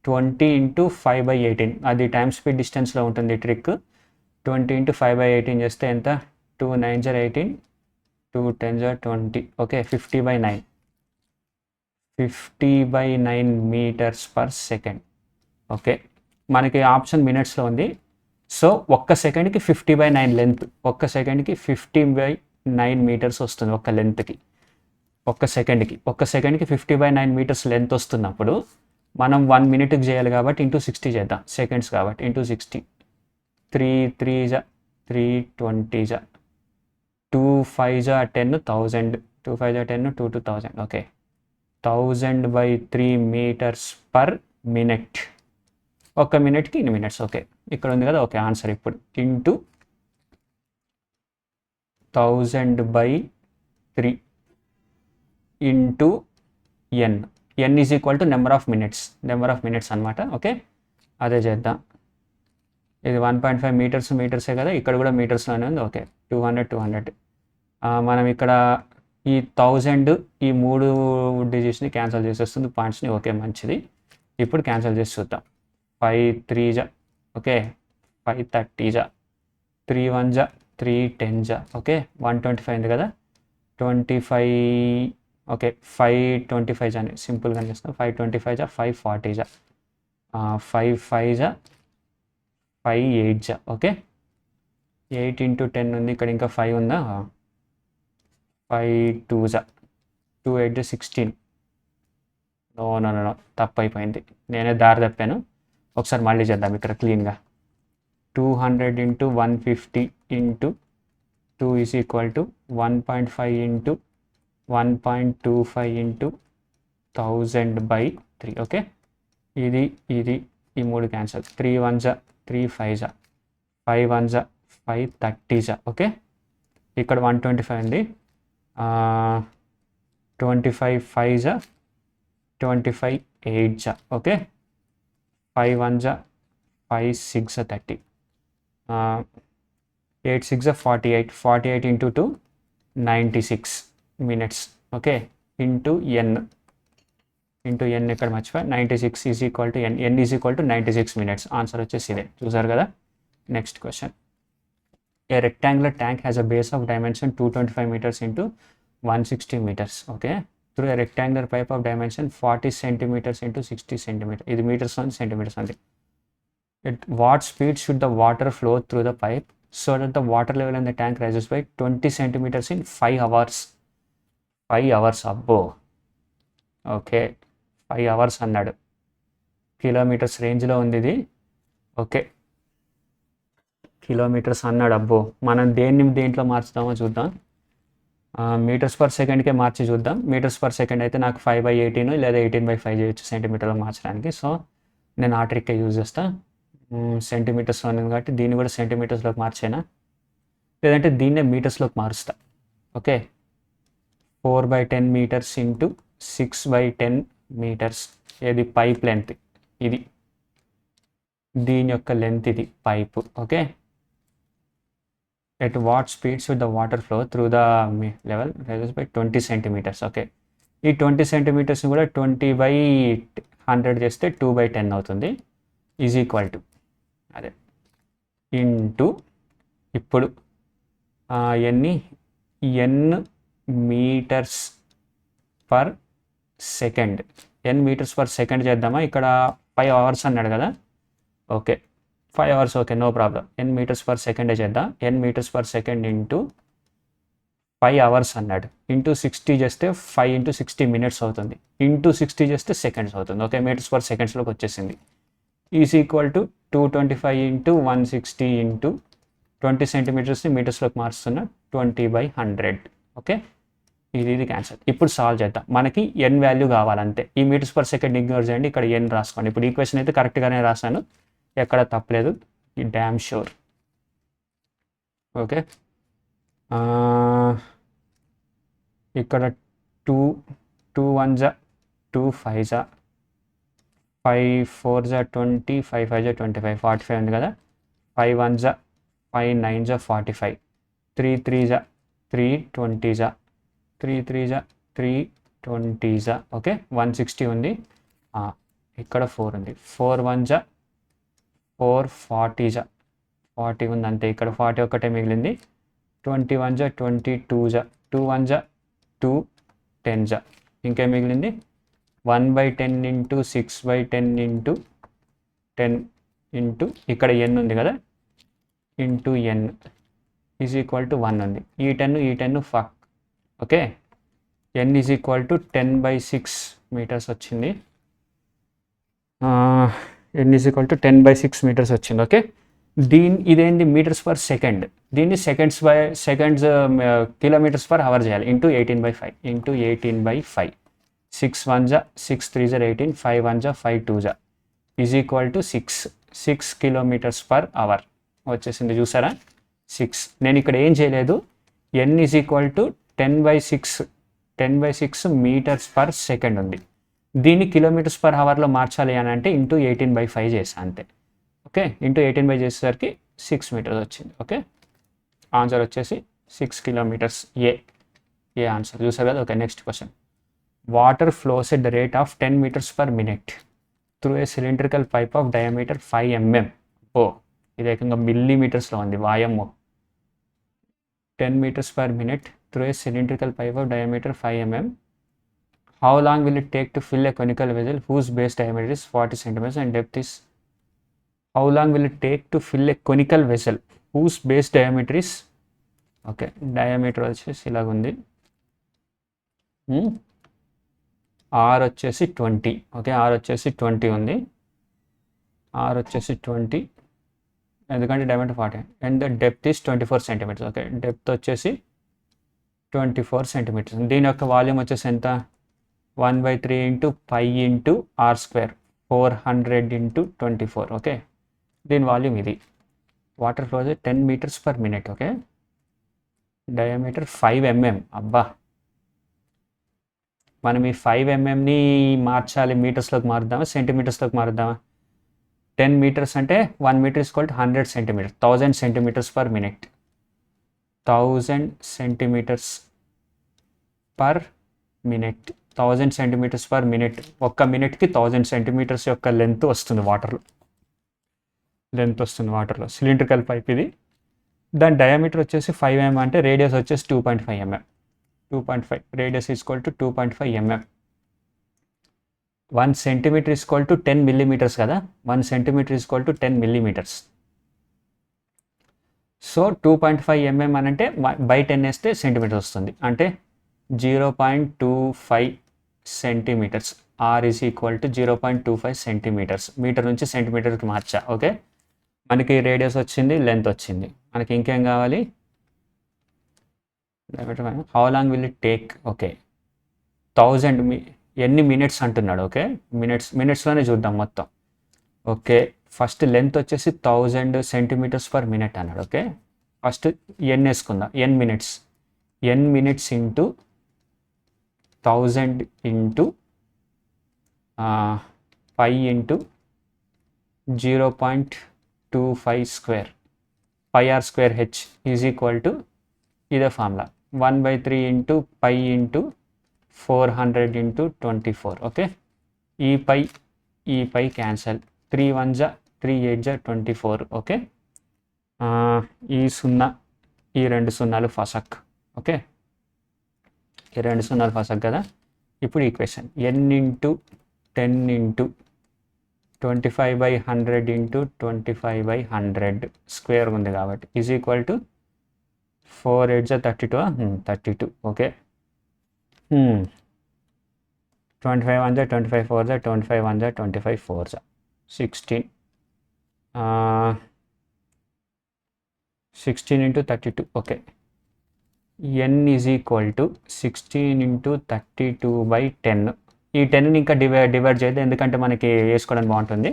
20 × 5/18. అది టైమ్ స్పీడ్ డిస్టెన్స్లో ఉంటుంది ట్రిక్. 20 × 5/18 చేస్తే ఎంత, 2 9s are 18, 2 10s are 20. Okay, 50/9. 50/9 meters per second. Okay, మనకి ఆప్షన్ మినిట్స్లో ఉంది. సో ఒక్క సెకండ్కి 50/9 లెంత్, ఒక్క సెకండ్కి 50/9 మీటర్స్ వస్తుంది. ఒక్క లెంత్కి ఒక్క సెకండ్కి 50/9 మీటర్స్ లెంత్ వస్తున్నప్పుడు మనం 1 minute చేయాలి కాబట్టి ఇంటూ 60 చేద్దాం. సెకండ్స్ కాబట్టి into 60. 3 3s 320s 2 5s 10 1000. 2 5s 10 2 2000. Okay, 1000/3 meters per minute. ఒక మినిట్కి ఇన్ని మినిట్స్. ఓకే, ఇక్కడ ఉంది కదా. ఓకే, ఆన్సర్ ఇప్పుడు into 1000/3 into N. N is equal to number of minutes అనమాట. ఓకే, అదే చేద్దాం. ఇది 1.5 మీటర్సే కదా, ఇక్కడ కూడా మీటర్స్లోనే ఉంది. ఓకే, 200 మనం ఇక్కడ ఈ 1000 ఈ 3 డిజిట్స్ని క్యాన్సిల్ చేసేస్తుంది, పాయింట్స్ని. ఓకే, మంచిది. ఇప్పుడు క్యాన్సిల్ చేసి చూద్దాం. 5 3s. Okay, 5 30s. 3 1s 3 10s. Okay, 125 ఉంది కదా, 25. ఓకే, 5 25s అని సింపుల్గా చేస్తాం. 5 25s 5 40s 5 5s 5 8s. Okay, 8 × 10 ఉంది, ఇక్కడ ఇంకా 5 ఉందా. 5 2s 2 8 16. నో తప్పు అయిపోయింది, నేనే దారి తప్పాను. ఒకసారి మళ్ళీ చేద్దాం ఇక్కడ క్లీన్గా. 200 × 150 × 2 ఈజ్ ఈక్వల్ టు 1.5 × 1.25 × 1000/3. ఓకే, ఇది ఈ 3 cancel. 3 1s 3 5s 5 1s 5 30s. Okay, ఇక్కడ 125 ఉంది. 25 5s 25 8s. Okay, 5 1s 5 6 30. 8 6 48. 48 × 2 96 minutes. Okay, into N ఇక్కడ మర్చిపోయి 96 is equal to N is equal to 96 minutes. Answer వచ్చేసి ఇదే. చూసారు కదా. Next question. A rectangular tank has a base of dimension 225 meters into 160 meters. Okay, through a rectangular pipe of dimension 40 centimeters into 60 centimeters. ఇది మీటర్స్ ఉంది, సెంటీమీటర్స్ ఉంది. At what speed should the water flow through the pipe so that the water level in the tank rises by 20 centimeters in 5 hours? 5 hours. అబ్బో, ఓకే, 5 hours అన్నాడు. కిలోమీటర్స్ రేంజ్లో ఉంది ఇది. ఓకే, కిలోమీటర్స్ అన్నాడు. అబ్బో, మనం దేంట్లో మార్చుదామో చూద్దాం. మీటర్స్ పర్ సెకండ్కే మార్చి చూద్దాం. మీటర్స్ పర్ సెకండ్ అయితే నాకు 5/18 లేదా 18/5 చేయొచ్చు సెంటీమీటర్లో మార్చడానికి. సో నేను ఆ ట్రిక్కే యూజ్ చేస్తా. సెంటీమీటర్స్లో ఉంది కాబట్టి దీన్ని కూడా సెంటీమీటర్స్లోకి మార్చేనా, లేదంటే దీన్నే మీటర్స్లోకి మారుస్తా. Okay, 4/10 meters into 6/10 meters. ఏది పైప్ లెంత్, ఇది దీని యొక్క లెంత్, ఇది pipe. Okay, at what speeds with the water flow through the level raises by 20 centimeters. Okay, ఈ 20 సెంటీమీటర్స్ కూడా 20/100 చేస్తే 2/10 అవుతుంది. ఈజ్ ఈక్వల్ టు అదే ఇంటూ ఇప్పుడు ఎన్ని N meters per second. N meters per second చేద్దామా, ఇక్కడ 5 అవర్స్ అన్నాడు కదా. Okay, 5 hours, okay, no problem. N meters per సెకండే చేద్దాం. N meters per second into 5 hours అన్నాడు. ఇంటూ 60 చేస్తే 5 ఇంటూ 60 మినిట్స్ అవుతుంది. ఇంటూ 60 చేస్తే సెకండ్స్ అవుతుంది. ఓకే, మీటర్స్ పర్ సెకండ్స్లోకి వచ్చేసింది. Is equal to 225 into 160 into 20 సెంటీమీటర్స్ని మీటర్స్లోకి మారుస్తున్నా 20/100. Okay, ఇది క్యాన్సల్. ఇప్పుడు సాల్వ్ చేద్దాం. మనకి ఎన్ వాల్యూ కావాలంతే. ఈ మీటర్స్ పర్ సెకండ్ ఇగ్నోర్ చేయండి, ఇక్కడ ఎన్ రాసుకోండి. ఇప్పుడు ఈక్వేషన్ అయితే కరెక్ట్గానే రాశాను, ఎక్కడ తప్పలేదు, ఈ డ్యామ్ షూర్. ఓకే, ఇక్కడ 2 1 2 5 5 4 20 5 5 25 45 ఉంది కదా. 5 1 5 9 45 3 3 3 20 3 3 3 20. ఓకే, 160 ఉంది. ఇక్కడ 4 ఉంది. 4 1 4 40 40 ఉంది అంతే. ఇక్కడ 40 ఒక్కటే మిగిలింది. 21 22 2 1 2 10. ఇంకేం మిగిలింది, 1/10 ఇంటూ 6/10 ఇంటూ 10 ఇంటూ ఇక్కడ ఎన్ ఉంది కదా, into N is equal to 1 ఉంది. ఈ 10 ఫక్. Okay, N is equal to 10/6 metres వచ్చింది. N is equal to 10/6 metres వచ్చింది. ఓకే, ఇదేంటి మీటర్స్ పర్ సెకండ్, దీన్ని సెకండ్స్ కిలోమీటర్స్ పర్ అవర్ చేయాలి. Into 18/5 into 18/5. 6 1 6 3 18 5 1 5 2 is equal to 6 kilometers per hour వచ్చేసింది. చూసారా, 6. నేను ఇక్కడ ఏం చేయలేదు. N is equal to 10/6 meters per second ఉంది. దీన్ని కిలోమీటర్స్ పర్ అవర్లో మార్చాలి అని అంటే ఇంటూ 18/5 చేసా అంతే. ఓకే, ఇంటూ 18/5 చేసేసరికి 6 మీటర్స్ వచ్చింది. ఓకే, ఆన్సర్ వచ్చేసి 6 కిలోమీటర్స్. ఏ ఆన్సర్ చూసారు కదా. Okay, next question. Water flows at the rate of 10 meters per minute through a cylindrical pipe of diameter 5 mm. ఇది ఏకంగా మిల్లీమీటర్స్లో ఉంది. వాయమ్మో. 10 meters per minute through a cylindrical pipe of diameter 5 mm. How long will it take to fill a conical vessel whose base diameter is 40 centimeters and depth is? How long will it take to fill a conical vessel whose base diameter is? Okay, diameter వచ్చేసి ఇలాగ ఉంది. R వచ్చేసి 20. ఓకే, R వచ్చేసి 20 ఉంది. R వచ్చేసి 20 ఎందుకంటే diameter 40 and the depth is 24 centimetres. Okay, depth వచ్చేసి 24 సెంటీమీటర్స్. దీని యొక్క వాల్యూమ్ వచ్చేసి ఎంత, 1/3 into pi into R square 400 into 24. Okay, దీని వాల్యూమ్ ఇది. Water flow 10 meters per minute. Okay, diameter 5 mm. అబ్బా, మనం ఈ 5 mmని మార్చాలి, మీటర్స్లోకి మారుద్దామా సెంటీమీటర్స్లోకి మారుద్దామా? 10 meters అంటే 1 meter is equal to 100 centimeters. 1000 centimeters per minute. 1000 centimeters per minute. 1000 centimeters per minute. ఒక్క మినిట్కి 1000 centimeters యొక్క లెంత్ వస్తుంది వాటర్లో. సిలిండ్రికల్ పైప్ ఇది. దాని డయామీటర్ వచ్చేసి 5 mm అంటే రేడియస్ వచ్చేసి 2.5 mm. 2.5 radius is equal to 2.5 mm. 1 centimeter is equal to 10 millimeters కదా. 1 centimeter is equal to 10 millimeters. So 2.5 mm అని అంటే బై 10 వేస్తే సెంటీమీటర్ వస్తుంది, అంటే 0.25 centimetres. R is equal to 0.25 centimetres. Metre నుంచి సెంటీమీటర్కి మార్చా. ఓకే, మనకి రేడియస్ వచ్చింది, లెంత్ వచ్చింది. మనకి ఇంకేం కావాలి, how long will it take? Okay 1000 ఎన్ని మినిట్స్ అంటున్నాడు. ఓకే మినిట్స్లోనే చూద్దాం మొత్తం. ఓకే ఫస్ట్ లెంత్ వచ్చేసి 1000 సెంటీమీటర్స్ పర్ మినిట్ అన్నాడు. ఓకే ఫస్ట్ ఎన్ వేసుకుందాం. N minutes into 1000 into 5 into 0.25 square πr square H is equal to ఇదే formula 1/3 into pi into 400 into 24. Okay ఈ పై క్యాన్సల్ 3 1 3 8 24. ఓకే ఈ 0 ఈ 2 సున్నాలు ఫసక్. ఓకే ఈ 2 సున్నాలు ఫసక్ కదా. ఇప్పుడు equation n into 10 into 25/100 into 25/100 square ఉంది కాబట్టి is equal to 4 8 32 32. Okay 25 1 25 4 25 1 25 4 16 16 into 32. Okay n is equal to 16 into 32/10. ఈ 10ని ఇంకా డివైడ్ చేయదు ఎందుకంటే మనకి వేసుకోవడానికి బాగుంటుంది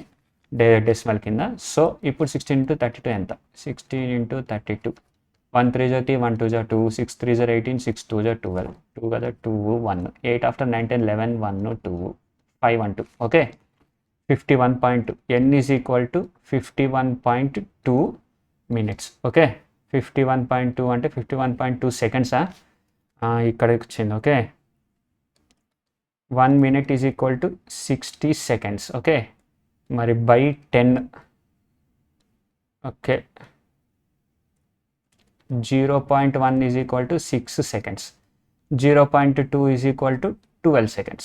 డెసిమల్ కింద. సో ఇప్పుడు 16 ఇంటూ 32 ఎంత? 16 ఇంటూ 32 1 3 30 1 2 2 6 3 18 6 2 12 2 కదా 2 1 8 after 9 10 11 1 2 5 1 2. Okay 51.2 n is equal to 51.2 minutes. Okay 51.2 అంటే 51.2 సెకండ్సా ఇక్కడికి వచ్చింది. Okay 1 minute is equal to 60 seconds. Okay మరి by 10. Okay 0.1 is equal to 6 seconds. 0.2 is equal to 12 seconds.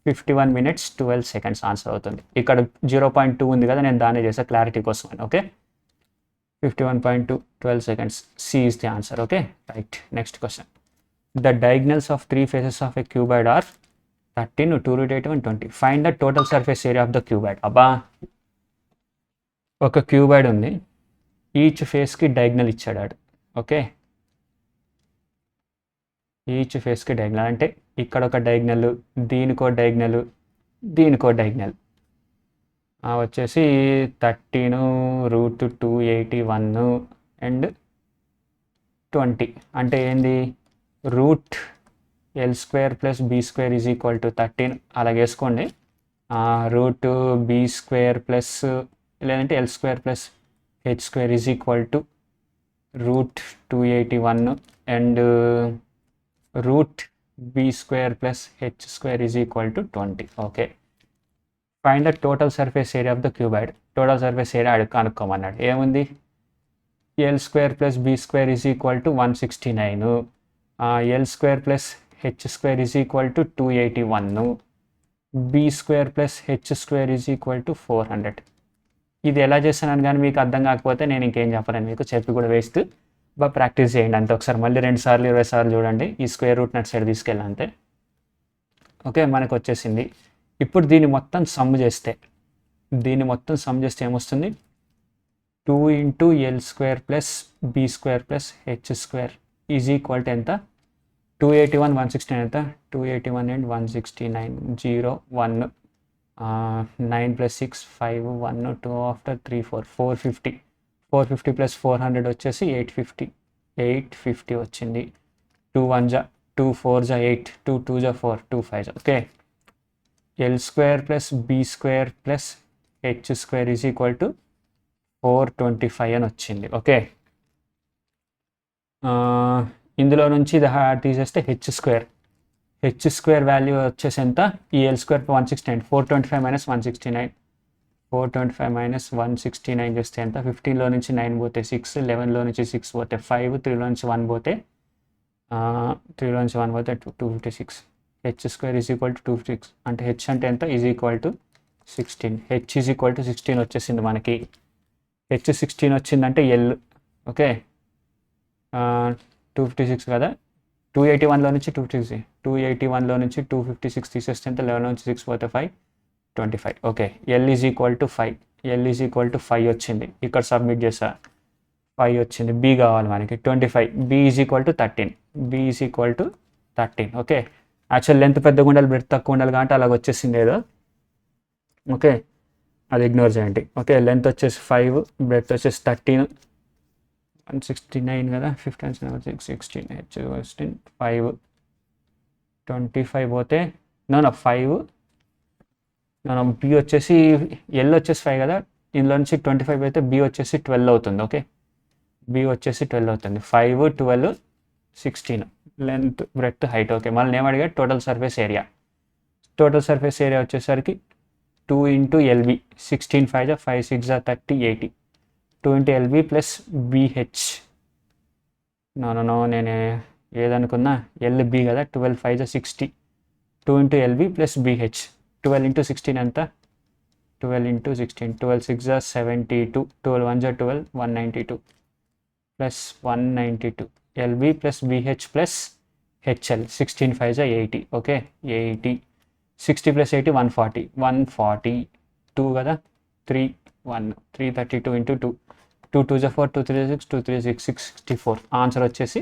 51 minutes 12 seconds answer అవుతుంది. ఇక్కడ 0.2 ఉంది కదా నేను దాన్ని చేసా క్లారిటీ కోసం. Okay 51.2 12 seconds. C is the answer. Okay right. Next question. The diagonals of 3 faces of a cuboid are 13 2 rotative and 20. Find the total surface area of the cuboid. అబ్బా ఒక క్యూబాయిడ్ ఉంది ఈచ్ ఫేస్కి డయాగ్నల్ ఇచ్చాడు. ఓకే ఈచ్ ఫేస్కి డయాగ్నల్ అంటే ఇక్కడ ఒక డయాగ్నల్ దీనికో డయాగ్నల్ దీనికో డయాగ్నల్ వచ్చేసి 13√281 అండ్ 20 అంటే ఏంది route L² + B² is equal to 13 అలాగే వేసుకోండి. రూట్ B² ప్లస్ లేదంటే L² + H² is equal to √281 and root B² + H² is equal to 20. Okay find the total surface area of the cuboid. Total surface area కనుక్కోమన్నాడు. ఏముంది L² + B² is equal to 169. L² + H² is equal to 281. B² + H² is equal to 400. ఇది ఎలా చేస్తున్నాను కానీ మీకు అర్థం కాకపోతే నేను ఇంకేం చెప్పలేను, మీకు చెప్పి కూడా వేస్ట్. బాగా ప్రాక్టీస్ చేయండి అంతే. ఒకసారి మళ్ళీ 2 సార్లు 20 సార్లు చూడండి. ఈ స్క్వేర్ రూట్ నట్ సైడ్ తీసుకెళ్ళి అంతే. ఓకే మనకు వచ్చేసింది. ఇప్పుడు దీన్ని మొత్తం సమ్ చేస్తే ఏమొస్తుంది? 2 into L² + B² + H² is equal to ఎంత? 281 169 ఎంత? 281 అండ్ 169 0 1 9 + 6 5 1 2 after 3 4 450 450 + 400 వచ్చేసి 850 వచ్చింది. 2 1 2 4 8 2 2 4 2 5. Okay L² + B² + H² is equal to 425 అని వచ్చింది. ఓకే ఇందులో నుంచి ఇది తీసేస్తే H² వాల్యూ వచ్చేసి ఎంత? ఈ L² 169 425 - 169 425 - 169 చేస్తే ఎంత? 15లో నుంచి 9 పోతే 6 11లో నుంచి 6 పోతే 5 3లో నుంచి 1 పోతే 256. H² ఈజ్ ఈక్వల్ టు 256 అంటే H అంటే ఎంత? Is equal to 16. H is equal to 16 వచ్చేసింది మనకి. H 16 వచ్చిందంటే L. ఓకే 256 కదా. 281లో నుంచి 281లో నుంచి 256 తీసేస్తే ఎంత? 11 నుంచి 6 పోతే 5 25. Okay L is equal to 5 వచ్చింది. ఇక్కడ సబ్మిట్ చేసా. 5 వచ్చింది. బి కావాలి మనకి 25. B is equal to 13. B is equal to 13. Okay, actual length పెద్దగా ఉండాలి, బ్రెడ్త్ తక్కువ ఉండాలి కాబట్టి అలాగ వచ్చేసింది ఏదో. ఓకే, అది ఇగ్నోర్ చేయండి. ఓకే, లెంత్ వచ్చేసి 5, బ్రెడ్త్ వచ్చేసి 13. 169 కదా, 15 16 16 5 25 పోతే నో 5 నో బి వచ్చేసి ఎల్ వచ్చేసి 5 కదా, ఇందులో నుంచి 25 అయితే బి వచ్చేసి 12 అవుతుంది. ఓకే, బి వచ్చేసి 12 అవుతుంది. 5 12 16 లెంత్ బ్రెడ్త్ హైట్. ఓకే, మళ్ళీ నేను అడిగా total surface area. Total surface area వచ్చేసరికి 2 into LB. 16 5 5 6 30 80. 2 into LB plus BH. No నేను ఏదనుకున్నా ఎల్బి కదా, 12 5 60. 2 into LB plus BH. 12 into 16 ఎంత, 12 into 16 12 6 72. 12 1 12 192 plus 192 LB plus BH plus HL. 16 5 80. Okay, 80. 60 plus 80 140. 142 కదా, 3 1 332 ఇంటూ 2. 2 2 4 2 3 6 2 3 6 664. ఆన్సర్ వచ్చేసి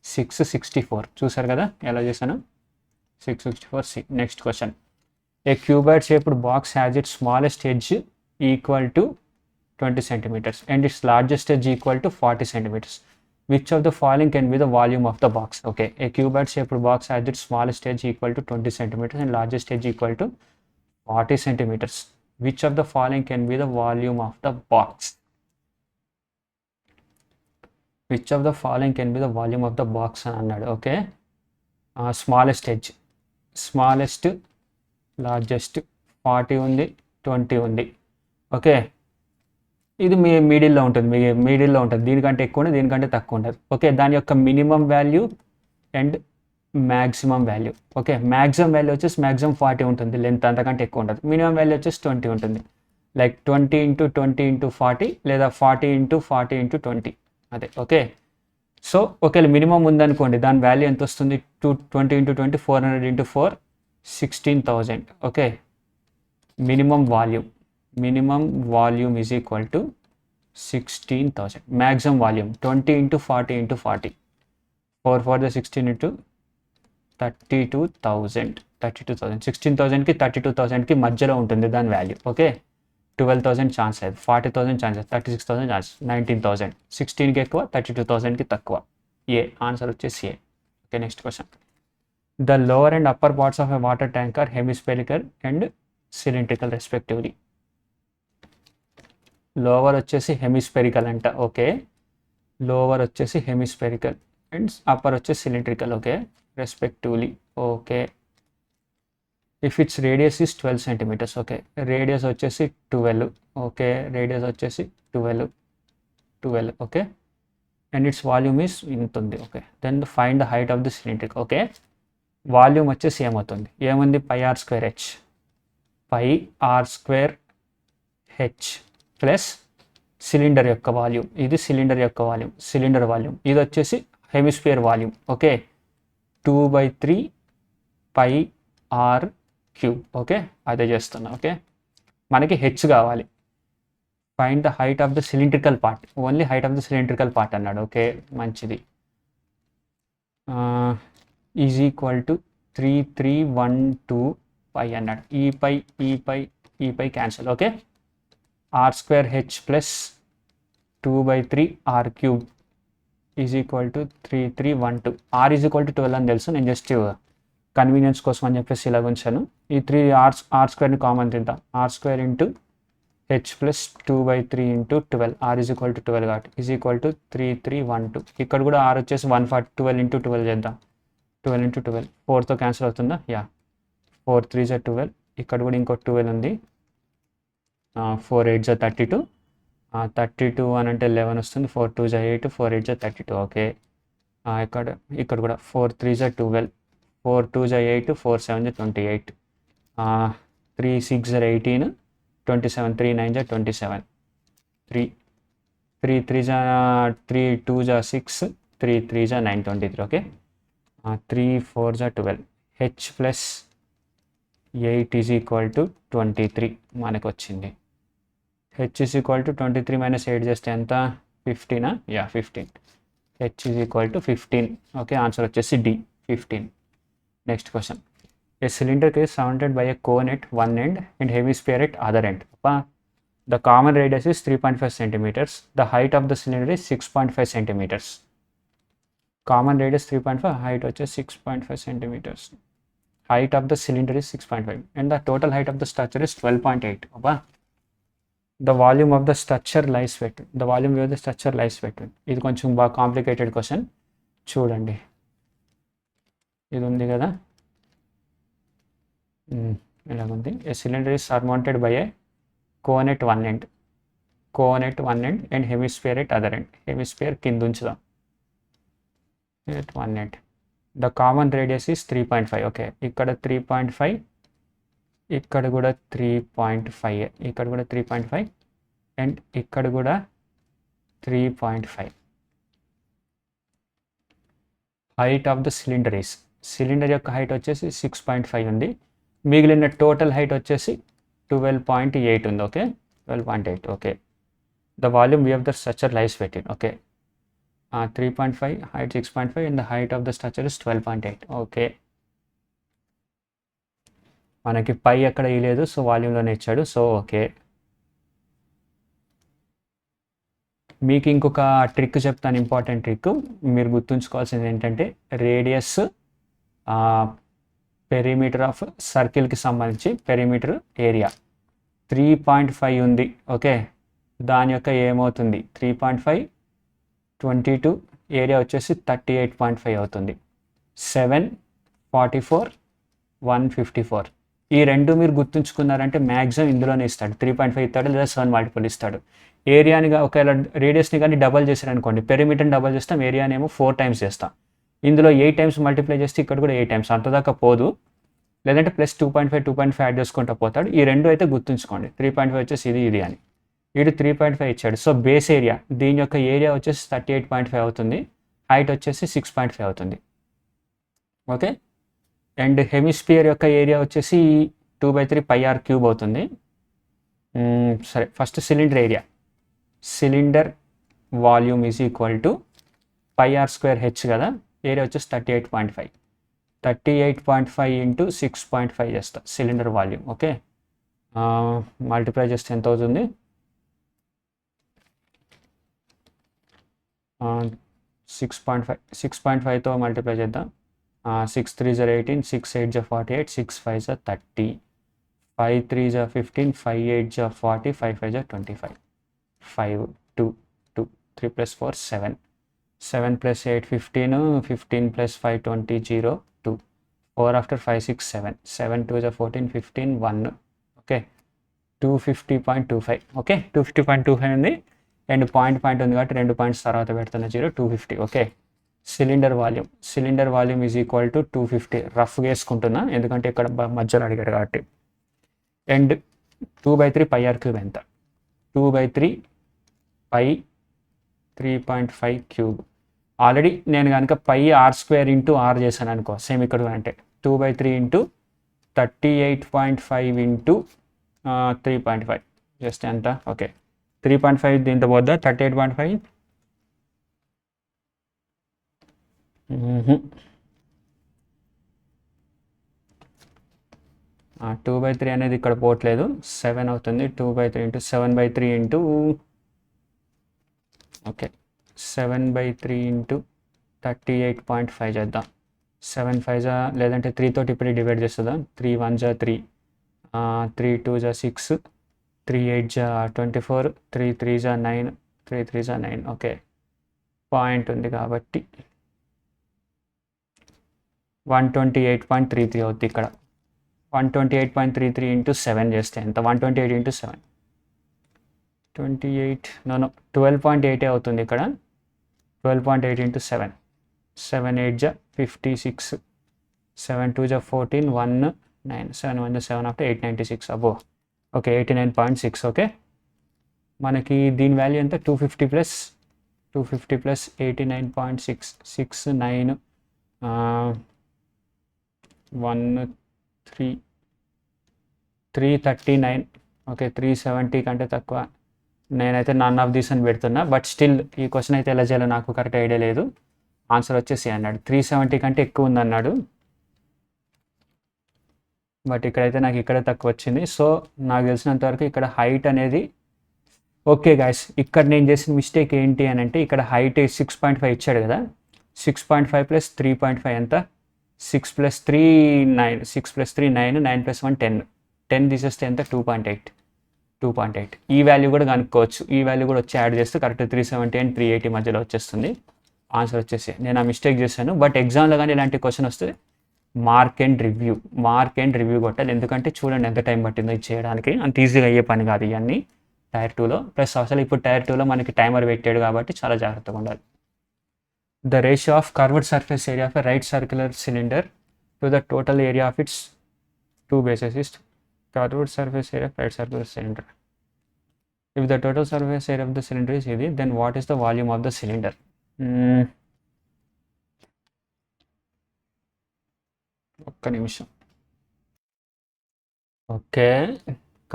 664. చూసారు కదా ఎలా చేశాను, 664 C. Next question. A cuboid shaped box has its smallest edge equal to 20 centimeters and its largest edge equal to 40 centimeters. Which of the following can be the volume of the box? Okay, a cuboid shaped box has its smallest edge equal to 20 centimeters and largest edge equal to 40 centimeters. Which of the following can be the volume of the box? Which of the following can be the volume of the box అని అన్నాడు. Okay, smallest edge, smallest, largest. 40 ఉంది, 20 ఉంది. ఓకే, ఇది మీ మిడిల్లో ఉంటుంది, మీ మిడిల్లో ఉంటుంది. దీనికంటే ఎక్కువ ఉండదు, దీనికంటే తక్కువ ఉండదు. ఓకే, దాని యొక్క minimum value and maximum value. Okay, maximum value వచ్చేసి మ్యాక్సిమం 40 ఉంటుంది, లెంత్ అంతకంటే ఎక్కువ ఉండదు. మినిమం వాల్యూ వచ్చేసి 20 ఉంటుంది, లైక్ 20 ఇంటూ 20 ఇంటూ 40 లేదా 40 ఇంటూ 40 ఇంటూ 20 అదే. ఓకే, సో ఒకవేళ మినిమం ఉందనుకోండి, దాని వాల్యూ ఎంత వస్తుంది, 20 into 20 400 into 4 16,000. Okay, minimum volume is equal to 16,000. Maximum volume 20 into 40 into 40 4 4 16 into 32,000. 16,000కి 32,000కి మధ్యలో ఉంటుంది దాని వాల్యూ. ఓకే, 12,000 ఛాన్స్ లేదు, 40,000 ఛాన్స్ లేదు, 36,000 ఛాన్స్, 19,000. 16కి ఎక్కువ, 32,000కి తక్కువ. ఏ ఆన్సర్ వచ్చేసి A. Okay, next question. The lower and upper parts of a water tank are hemispherical and cylindrical respectively. Lower వచ్చేసి హెమిస్పెరికల్ అంట. ఓకే, లోవర్ వచ్చేసి హెమిస్పెరికల్ అండ్ అప్పర్ వచ్చేసి cylindrical. Okay, respectively. Okay, if its radius is 12 centimeters. Okay, radius వచ్చేసి 12. ఓకే, రేడియస్ వచ్చేసి 12. Okay, and its volume is ఇంత ఉంది. Okay, then find the height of the cylindric. Okay, volume వచ్చేసి ఏముంది పై R square H, pi R square H plus cylinder యొక్క వాల్యూమ్. ఇది సిలిండర్ యొక్క వాల్యూమ్, సిలిండర్ వాల్యూమ్. ఇది వచ్చేసి hemisphere volume. Okay, 2/3 pi R cube. Okay, అదే చేస్తున్నా. ఓకే, మనకి హెచ్ కావాలి. Find the height of the cylindrical part. Only height of the cylindrical part అన్నాడు. ఓకే, మంచిది. ఈజ్ ఈక్వల్ టు 3312 పై అన్నాడు. ఈ pi cancel. Okay, R square H plus 2/3 R cube is equal to 3312. Are is equal to 12 అని తెలుసు, నేను జస్ట్ కన్వీనియన్స్ కోసం అని చెప్పేసి ఇలా ఉంచాను. ఈ 3 ఆర్ స్క్వేర్ని కామన్ తింటాం. R square into H plus 2/3 into 12. R is equal to 12 కాబట్టి ఈజ్ ఈక్వల్ టు 3312. ఇక్కడ కూడా ఆర్ వచ్చేసి 140. 12 ఇంటూ 12 చేద్దాం. 12 ఇంటూ 12 4తో క్యాన్సిల్ అవుతుందా? యా, 4 3 12. ఇక్కడ కూడా ఇంకో 12 ఉంది. 4 8 32. 32 అని అంటే 11 వస్తుంది. 4 2 8, 4 8 32. ఓకే, ఇక్కడ కూడా 4 3 12, 4 2 8, 4 7 28, 3 6 18, 27, 3 9 27, 3 3 2 6, 3 3 9 23. Okay, 3 4 12. H plus 8 is equal to 23 మనకు వచ్చింది. హెచ్ ఈజ్ ఈక్వల్ టు 23 - 8 చేస్తే ఎంత? 15 yeah 15 H is equal to 15 okay answer వచ్చేసి D 15. Next question a cylinder is surrounded by a cone at one end and hemisphere at other end. The common radius is 3.5 centimeters. The height of the cylinder is 6.5 centimeters. Common radius 3.5, height వచ్చేసి 6.5 centimeters. Height of the cylinder is 6.5 and the total height of the structure is 12.8. The volume of the structure lies between. The volume of the structure lies between. ఇది కొంచెం బాగా కాంప్లికేటెడ్ క్వశ్చన్ చూడండి. ఇది ఉంది కదా ఇలాగుంది. ఏ cylinder is surmounted by a cone at one end. Cone at one end and hemisphere at other end. Hemisphere కింద ఉంచుదాం. At one end. The common radius is 3.5. Okay ఇక్కడ 3.5 ఇక్కడ కూడా 3.5 ఇక్కడ కూడా 3.5 అండ్ ఇక్కడ కూడా 3.5. Height of the cylinder is cylinder యొక్క హైట్ వచ్చేసి 6.5 ఉంది. మిగిలిన టోటల్ హైట్ వచ్చేసి 12.8 ఉంది. Okay 12.8 okay. The volume V of the structure lies పెట్టిన్ okay 3.5 height 6.5 and the height of the structure is 12.8 okay. మనకి పై ఎక్కడ ఇవ్వలేదు సో వాల్యూమ్లోనే ఇచ్చాడు సో ఓకే. మీకు ఇంకొక ట్రిక్ చెప్తాను, ఇంపార్టెంట్ ట్రిక్ మీరు గుర్తుంచుకోవాల్సింది ఏంటంటే రేడియస్ పెరిమీటర్ ఆఫ్ సర్కిల్కి సంబంధించి పెరిమీటర్ ఏరియా 3.5 ఉంది ఓకే. దాని యొక్క ఏమవుతుంది 3.5 22 ఏరియా వచ్చేసి 38.5 అవుతుంది. 7 44 154 ఈ రెండు మీరు గుర్తుంచుకున్నారంటే మ్యాక్సిమం ఇందులోనే ఇస్తాడు. 3.5 ఇస్తాడు లేదా 7 మల్టిపుల్ ఇస్తాడు. ఏరియాని ఒకవేళ రేడియస్ని కానీ డబల్ చేశారనుకోండి పెరిమీటర్ని డబల్ చేస్తాం, ఏరియాని ఏమో 4 times చేస్తాం. ఇందులో 8 times మల్టిప్లై చేస్తే ఇక్కడ కూడా 8 times అంతదాకా పోదు. లేదంటే ప్లస్ 2.5 2.5 యాడ్ చేసుకుంటూ పోతాడు. ఈ రెండు అయితే గుర్తుంచుకోండి 3.5 వచ్చేసి ఇది అని. వీడు 3.5 ఇచ్చాడు సో బేస్ ఏరియా దీని యొక్క ఏరియా వచ్చేసి 38.5 అవుతుంది. హైట్ వచ్చేసి 6.5 అవుతుంది ఓకే. అండ్ హెమిస్పియర్ యొక్క ఏరియా వచ్చేసి 2/3 πr³ అవుతుంది. సరే first cylinder area cylinder volume is equal to πr²h కదా. ఏరియా వచ్చేసి 38.5 38.5 ఇంటూ 6.5 చేస్తా సిలిండర్ వాల్యూమ్ ఓకే. మల్టిప్లై చేస్తే ఎంత అవుతుంది 6.5తో మల్టిప్లై చేద్దాం. 6 3 = 18 6 8 = 48 6 5 = 30 5 3 = 15 5 8 = 40 5 5 = 25 5 2 2 3 + 4 7 7 + 8 15 15 + 5 20 0 2 4 after 5 6 7 7 2 = 14 15 1 ఓకే 250.25 ఓకే 250.25 ఉంది. అండ్ పాయింట్ ఉంది కాబట్టి 2 పాయింట్స్ తర్వాత పెడుతున్న 0 250 okay. Cylinder volume is equal to 250 రఫ్గా వేసుకుంటున్నా ఎందుకంటే ఇక్కడ మధ్యలో అడిగాడు కాబట్టి. అండ్ 2/3 πr³ ఎంత 2/3 π 3.5³ ఆల్రెడీ నేను కనుక πr² ఇంటూ r చేశాను అనుకో సేమ్ ఇక్కడ అంటే 2/3 ఇంటూ 38.5 ఇంటూ 3.5 జస్ట్ ఎంత ఓకే 3.5 దీంతో పోద్దా 38.5 2/3 అనేది ఇక్కడ పోవట్లేదు 7 అవుతుంది. 2/3 ఇంటూ 7/3 ఇంటూ ఓకే 7/3 ఇంటూ 38.5 చేద్దాం. 7 5 లేదంటే 3 తోటి ఇప్పుడు డివైడ్ చేస్తుందా 3 1 = 3 3 2 = 6 3 8 = 24 3 3 = 9 3 3 = 9 ఓకే. పాయింట్ ఉంది కాబట్టి 128.33 అవుతుంది ఇక్కడ 128.33 ఇంటూ 7 చేస్తే ఎంత 128 ఇంటూ 7 28 నో 12.8 అవుతుంది ఇక్కడ 12.8 ఇంటూ 7 7 8 = 56 7 2 = 14 1 9 7 1 = 7 after 896 అబో ఓకే 89.6 ఓకే. మనకి దీని వాల్యూ ఎంత 250 ప్లస్ 89.6 6 9 1 3 339 ఓకే 370 కంటే తక్కువ నేనైతే నన్ ఆఫ్ దీస్ అని పెడుతున్నా, బట్ స్టిల్ ఈ క్వశ్చన్ అయితే ఎలా చేయాలో నాకు కరెక్ట్ ఐడియా లేదు. ఆన్సర్ వచ్చేసి అన్నాడు 370 కంటే ఎక్కువ ఉందన్నాడు, బట్ ఇక్కడైతే నాకు ఇక్కడే తక్కువ వచ్చింది. సో నాకు తెలిసినంత వరకు ఇక్కడ హైట్ అనేది ఓకే గాయస్. ఇక్కడ నేను చేసిన మిస్టేక్ ఏంటి అని అంటే, ఇక్కడ హైట్ 6.5 ఇచ్చాడు కదా, 6.5 ప్లస్ 3.5 ఎంత, 6 ప్లస్ 3 9, 6 ప్లస్ 3 9, 9 ప్లస్ 1 10, 10 తీసేస్తే ఎంత 2.8. ఈ వాల్యూ కూడా కనుక్కోవచ్చు, ఈ వాల్యూ కూడా వచ్చి యాడ్ చేస్తే కరెక్ట్ 370 అండ్ 380 మధ్యలో వచ్చేస్తుంది ఆన్సర్ వచ్చేసి. నేను ఆ మిస్టేక్ చేశాను, బట్ ఎగ్జామ్లో కానీ ఇలాంటి క్వశ్చన్ వస్తే మార్క్ అండ్ రివ్యూ కొట్టాలి. ఎందుకంటే చూడండి ఎంత టైం పట్టిందో ఇది చేయడానికి, అంత ఈజీగా అయ్యే పని కాదు ఇవన్నీ టైర్ 2లో. ప్లస్ అసలు ఇప్పుడు టైర్ 2లో మనకి టైమర్ పెట్టాడు కాబట్టి చాలా జాగ్రత్తగా ఉండాలి. The ratio of curved surface area of a right circular cylinder to the total area of its two bases is curved surface area of right circular cylinder. If the total surface area of the cylinder is ఇది, then what is the volume of the cylinder? ఒక్క నిమిషం. Okay,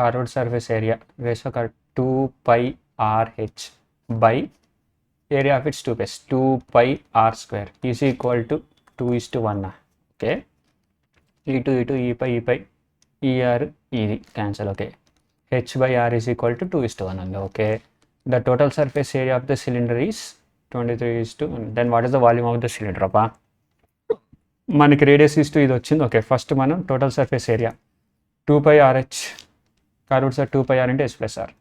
curved surface area ratio 2πRh by area of its two base 2πr² is equal to 2:1. Okay, ఇటు ఈ ER ఇది cancel. Okay, H/R is equal to 2:1 ఉంది. Okay, the total surface area of the cylinder is 23:1. Then what is the volume of the cylinder? అప్పా మనకి రేడియస్ ఈస్ 2 ఇది వచ్చింది. ఓకే, ఫస్ట్ మనం total surface area 2πRh, curved sir 2πR into H plus R,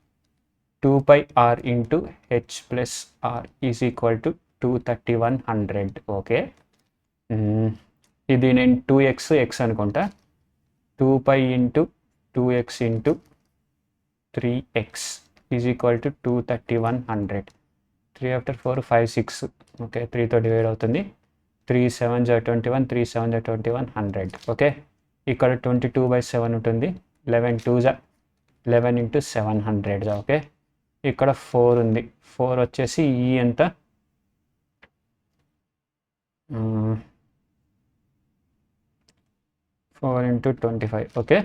2πR into H plus R is equal to 23100. ఓకే, ఇది నేను 2x అనుకుంటా, 2π into 2x into 3x is equal to 23100. 3 after 4 5 6. Okay, 3తో డివైడ్ అవుతుంది. 3 7 21, 3 7 2100. ఓకే, ఇక్కడ 22/7 ఉంటుంది. 11 2 11 ఇంటూ 700. ఓకే, ఇక్కడ 4 ఉంది. 4 వచ్చేసి ఈ ఎంత 4 into 25. Okay,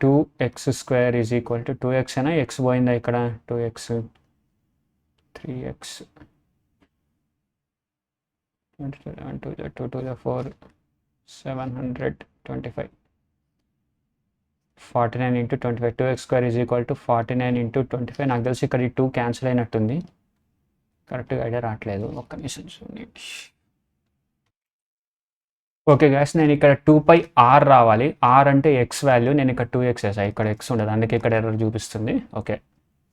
2x² is equal to 2x అయినా x పోయిందా ఇక్కడ 2x 3x 2 2 4 725 49 into 25. 2x² is equal to 49 into 25. నాకు తెలిసి ఇక్కడ ఈ 2 క్యాన్సిల్ అయినట్టుంది, కరెక్ట్గా ఐడియా రావట్లేదు. ఒక్క నిమిషం చూడండి. ఓకే గ్యాస్, నేను ఇక్కడ 2πR రావాలి. R అంటే x వాల్యూ, నేను ఇక్కడ 2x వేసాను, ఇక్కడ x ఉండదు, అందుకే ఇక్కడ ఎర్రర్ చూపిస్తుంది. ఓకే,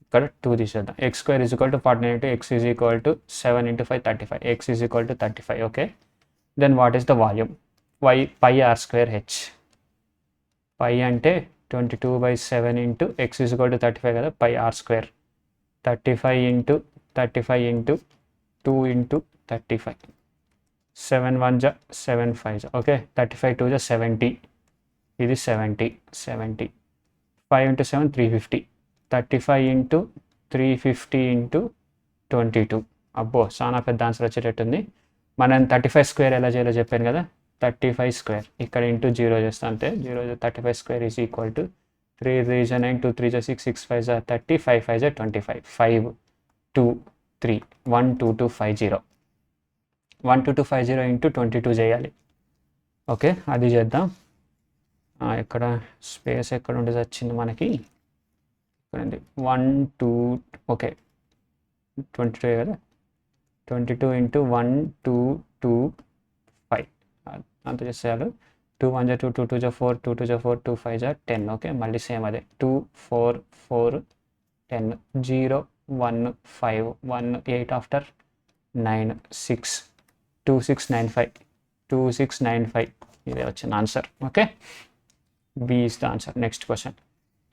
ఇక్కడ 2 తీసేద్దాం. x² is equal to 49 into x is equal to 7 into 5 35. x is equal to 35. Okay, then what is the volume? πr²h. Pi అంటే 22/7 into x is equal to 35 కదా, πr². 35 into 35 into 2 into 35. 7 1 7 5. Okay, 35 2 70. ఇది 70. 5 into 7 350. 35 into 350 into 22. అబ్బో, చాలా పెద్ద ఆన్సర్ వచ్చేటట్టుంది. మనం 35² ఎలా చేయాలో చెప్పాను కదా, 35² ఇక్కడ ఇంటూ 0 చేస్తాం అంతే. 0 35² ఈజ్ ఈక్వల్ టు 3 3 9 2 3 6 6 5 30 5 5 25. 5 2 3 1 2 2 5 0. 12250 ఇంటూ 22 చేయాలి. ఓకే, అది చేద్దాం. ఇక్కడ స్పేస్ ఎక్కడ ఉండేది వచ్చింది మనకి, ఇక్కడ ఉంది 1 2. ఓకే, 22 కదా, 22 ఇంటూ 1 2 2 5 అంత చేసేయాలి. 2 1 2 2 2 4 2 2 4 2 5 10. ఓకే, మళ్ళీ సేమ్ అదే 2 4 4 10 0 1 5 1 8 ఆఫ్టర్ 9 6 2695. 2695 ఇదే వచ్చిన answer. Okay, B is the answer. Next question.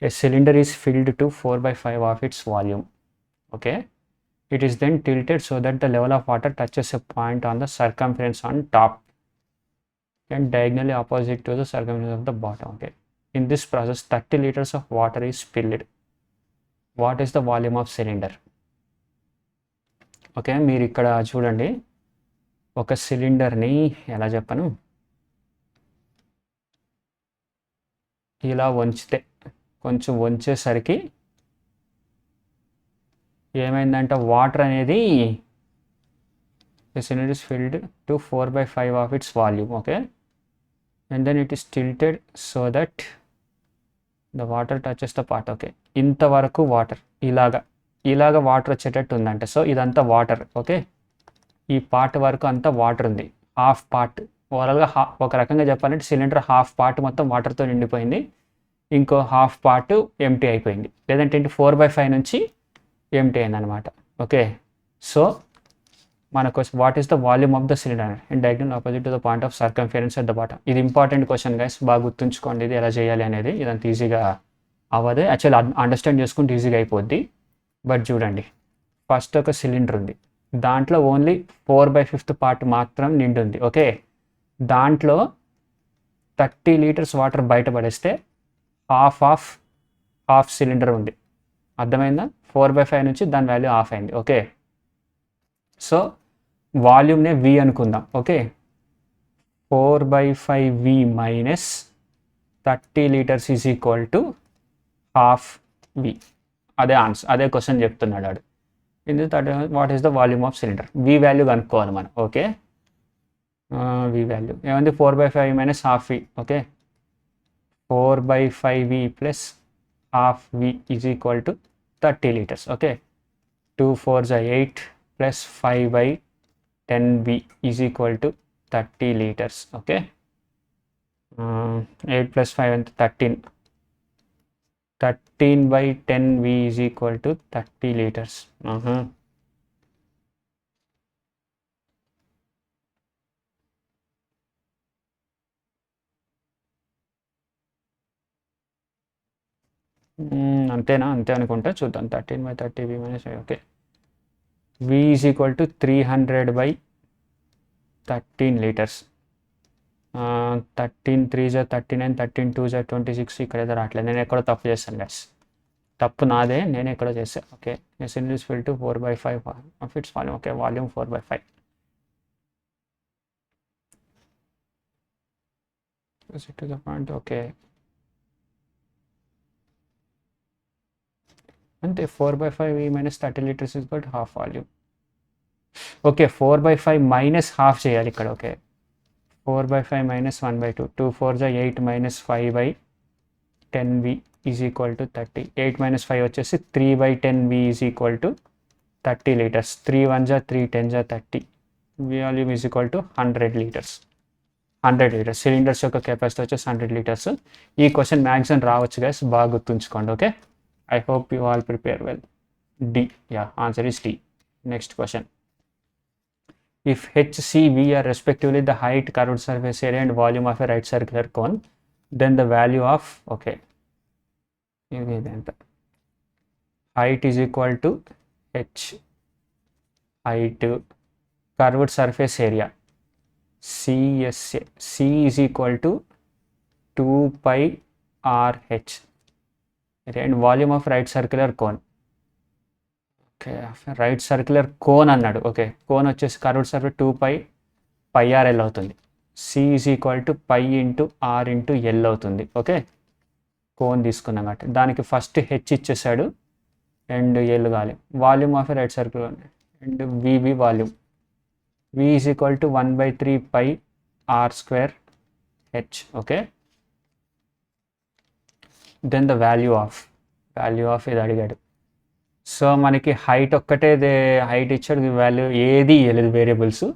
A cylinder is filled to 4/5 of its volume. Okay, it is then tilted so that the level of water touches a point on the circumference on top and diagonally opposite to the circumference of the bottom. Okay, in this process 30 liters of water is spilled. What is the volume of cylinder? Okay, మీరు ఇక్కడ చూడండి, ఒక సిలిండర్ని ఎలా చెప్పను, ఇలా వంచితే, కొంచెం వంచేసరికి ఏమైందంటే వాటర్ అనేది the cylinder is filled to 4/5 of its volume, okay, and then it is tilted so that the water touches the part, okay, ఇంతవరకు వాటర్ ఇలాగా వాటర్ వచ్చేటట్టు ఉందంటే సో ఇదంతా వాటర్, ఓకే, ఈ పార్ట్ వరకు అంతా వాటర్ ఉంది, హాఫ్ పార్ట్ ఓవరాల్గా ఒక రకంగా చెప్పాలంటే సిలిండర్ హాఫ్ పార్ట్ మొత్తం వాటర్తో నిండిపోయింది, ఇంకో హాఫ్ పార్ట్ ఎంటీ అయిపోయింది, లేదంటే 4/5 నుంచి ఎంటీ అయింది అనమాట, ఓకే. సో మన question what is the volume of the cylinder and diagonal opposite to the point of circumference at the bottom. ఇది ఇంపార్టెంట్ క్వశ్చన్ గైస్, బాగా గుర్తుంచుకోండి ఇది ఎలా చేయాలి అనేది. ఇదంతా ఈజీగా అవ్వదు, యాక్చువల్ అండర్స్టాండ్ చేసుకుంటే ఈజీగా అయిపోద్ది. బట్ చూడండి, ఫస్ట్ ఒక సిలిండర్ ఉంది, దాంట్లో ఓన్లీ 4/5 పార్ట్ మాత్రం నిండి ఉంది, ఓకే. దాంట్లో 30 లీటర్స్ వాటర్ బయటపడేస్తే హాఫ్ సిలిండర్ ఉంది, అర్థమైందా? 4/5 నుంచి దాని వాల్యూ హాఫ్ అయింది, ఓకే. సో వాల్యూమ్నే వి అనుకుందాం, okay. 4/5 V minus 30 liters is equal to half V. అదే ఆన్సర్, అదే క్వశ్చన్ చెప్తున్నాడు వాడు. ఇది what is the volume of cylinder, V value కనుక్కోవాలి మనం, ఓకే. వి వాల్యూ ఏమంది 4/5 minus half V, okay. 4/5 V plus half V is equal to 30 liters, okay. 2 4s are 8 plus 5/10v is equal to 30 liters, okay. 8 plus 5 and 13. 13/10v is equal to 30 liters. అంతేనా? అంతే అనుకుంటా, చూద్దాం. 13/30v minus 5, okay. v is equal to 300/13 liters. 13 3s are 39, 13 2s are 26. ఇక్కడ ఏదో రావట్లేదు, నేను ఎక్కడో తప్పు చేస్తాను గైస్, తప్పు నాదే, నేను ఎక్కడో చేస్తాను, okay. cylinder is filled to 4/5 of its volume, okay, volume 4/5. To the point, okay. అంతే 4/5 minus 30 liters is equal to half volume, okay. 4/5 minus half చేయాలి ఇక్కడ, okay. 4/5 minus 1/2, 2 4s are 8 minus 5/10v is equal to 30. 8 minus 5 వచ్చేసి 3/10v is equal to 30 liters. 3 1s are 3 10s are 30. Volume is equal to 100 liters. 100 liters cylinders యొక్క కెపాసిటీ వచ్చేసి 100 liters. ఈ క్వశ్చన్ మ్యాక్సిమం రావచ్చు గైస్, బాగా గుర్తుంచుకోండి, okay. I hope you all prepare well. D, yeah, answer is D. Next question. If H, C, V are respectively the height, curved surface area and volume of a right circular cone, then the value of, okay, height is equal to H, height, curved surface area CSA, C is equal to 2 pi RH, and volume of right circular cone, ఓకే. రైట్ సర్క్యులర్ కోన్ అన్నాడు, ఓకే. కోన్ వచ్చేసి కర్వ్డ్ సర్ఫేస్ 2 pi RL అవుతుంది. C is equal to pi into R into L అవుతుంది, ఓకే. కోన్ తీసుకున్నాం కాబట్టి దానికి ఫస్ట్ హెచ్ ఇచ్చేసాడు అండ్ ఎల్ కావాలి. Volume of right circle and వివి volume, V is equal to 1/3 pi r² h, okay. Then the value of ఇది అడిగాడు. సో మనకి హైట్ ఒక్కటే హైట్ ఇచ్చాడు, వాల్యూ ఏది ఇవ్వలేదు variables.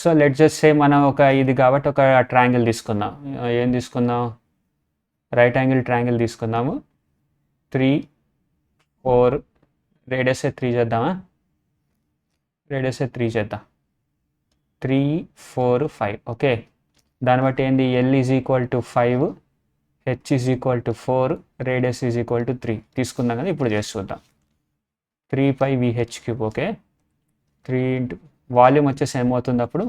So let just say మనం ఒక ఇది కాబట్టి ఒక ట్రయాంగిల్ తీసుకుందాం. ఏం తీసుకుందాం? రైట్ యాంగిల్ ట్రయాంగిల్ తీసుకుందాము. 3 4 రేడియస్ 3 చేద్దామా? రేడియస్ 3 చేద్దాం. 3 4 5, ఓకే. దాన్ని బట్టి ఏంది? L is equal to 5, H is equal to 4, radius is equal to 3 తీసుకుందాం కదా. ఇప్పుడు చేసి చూద్దాం. 3 pi VH3, okay. 3 into volume వచ్చేసి ఏమవుతుంది అప్పుడు?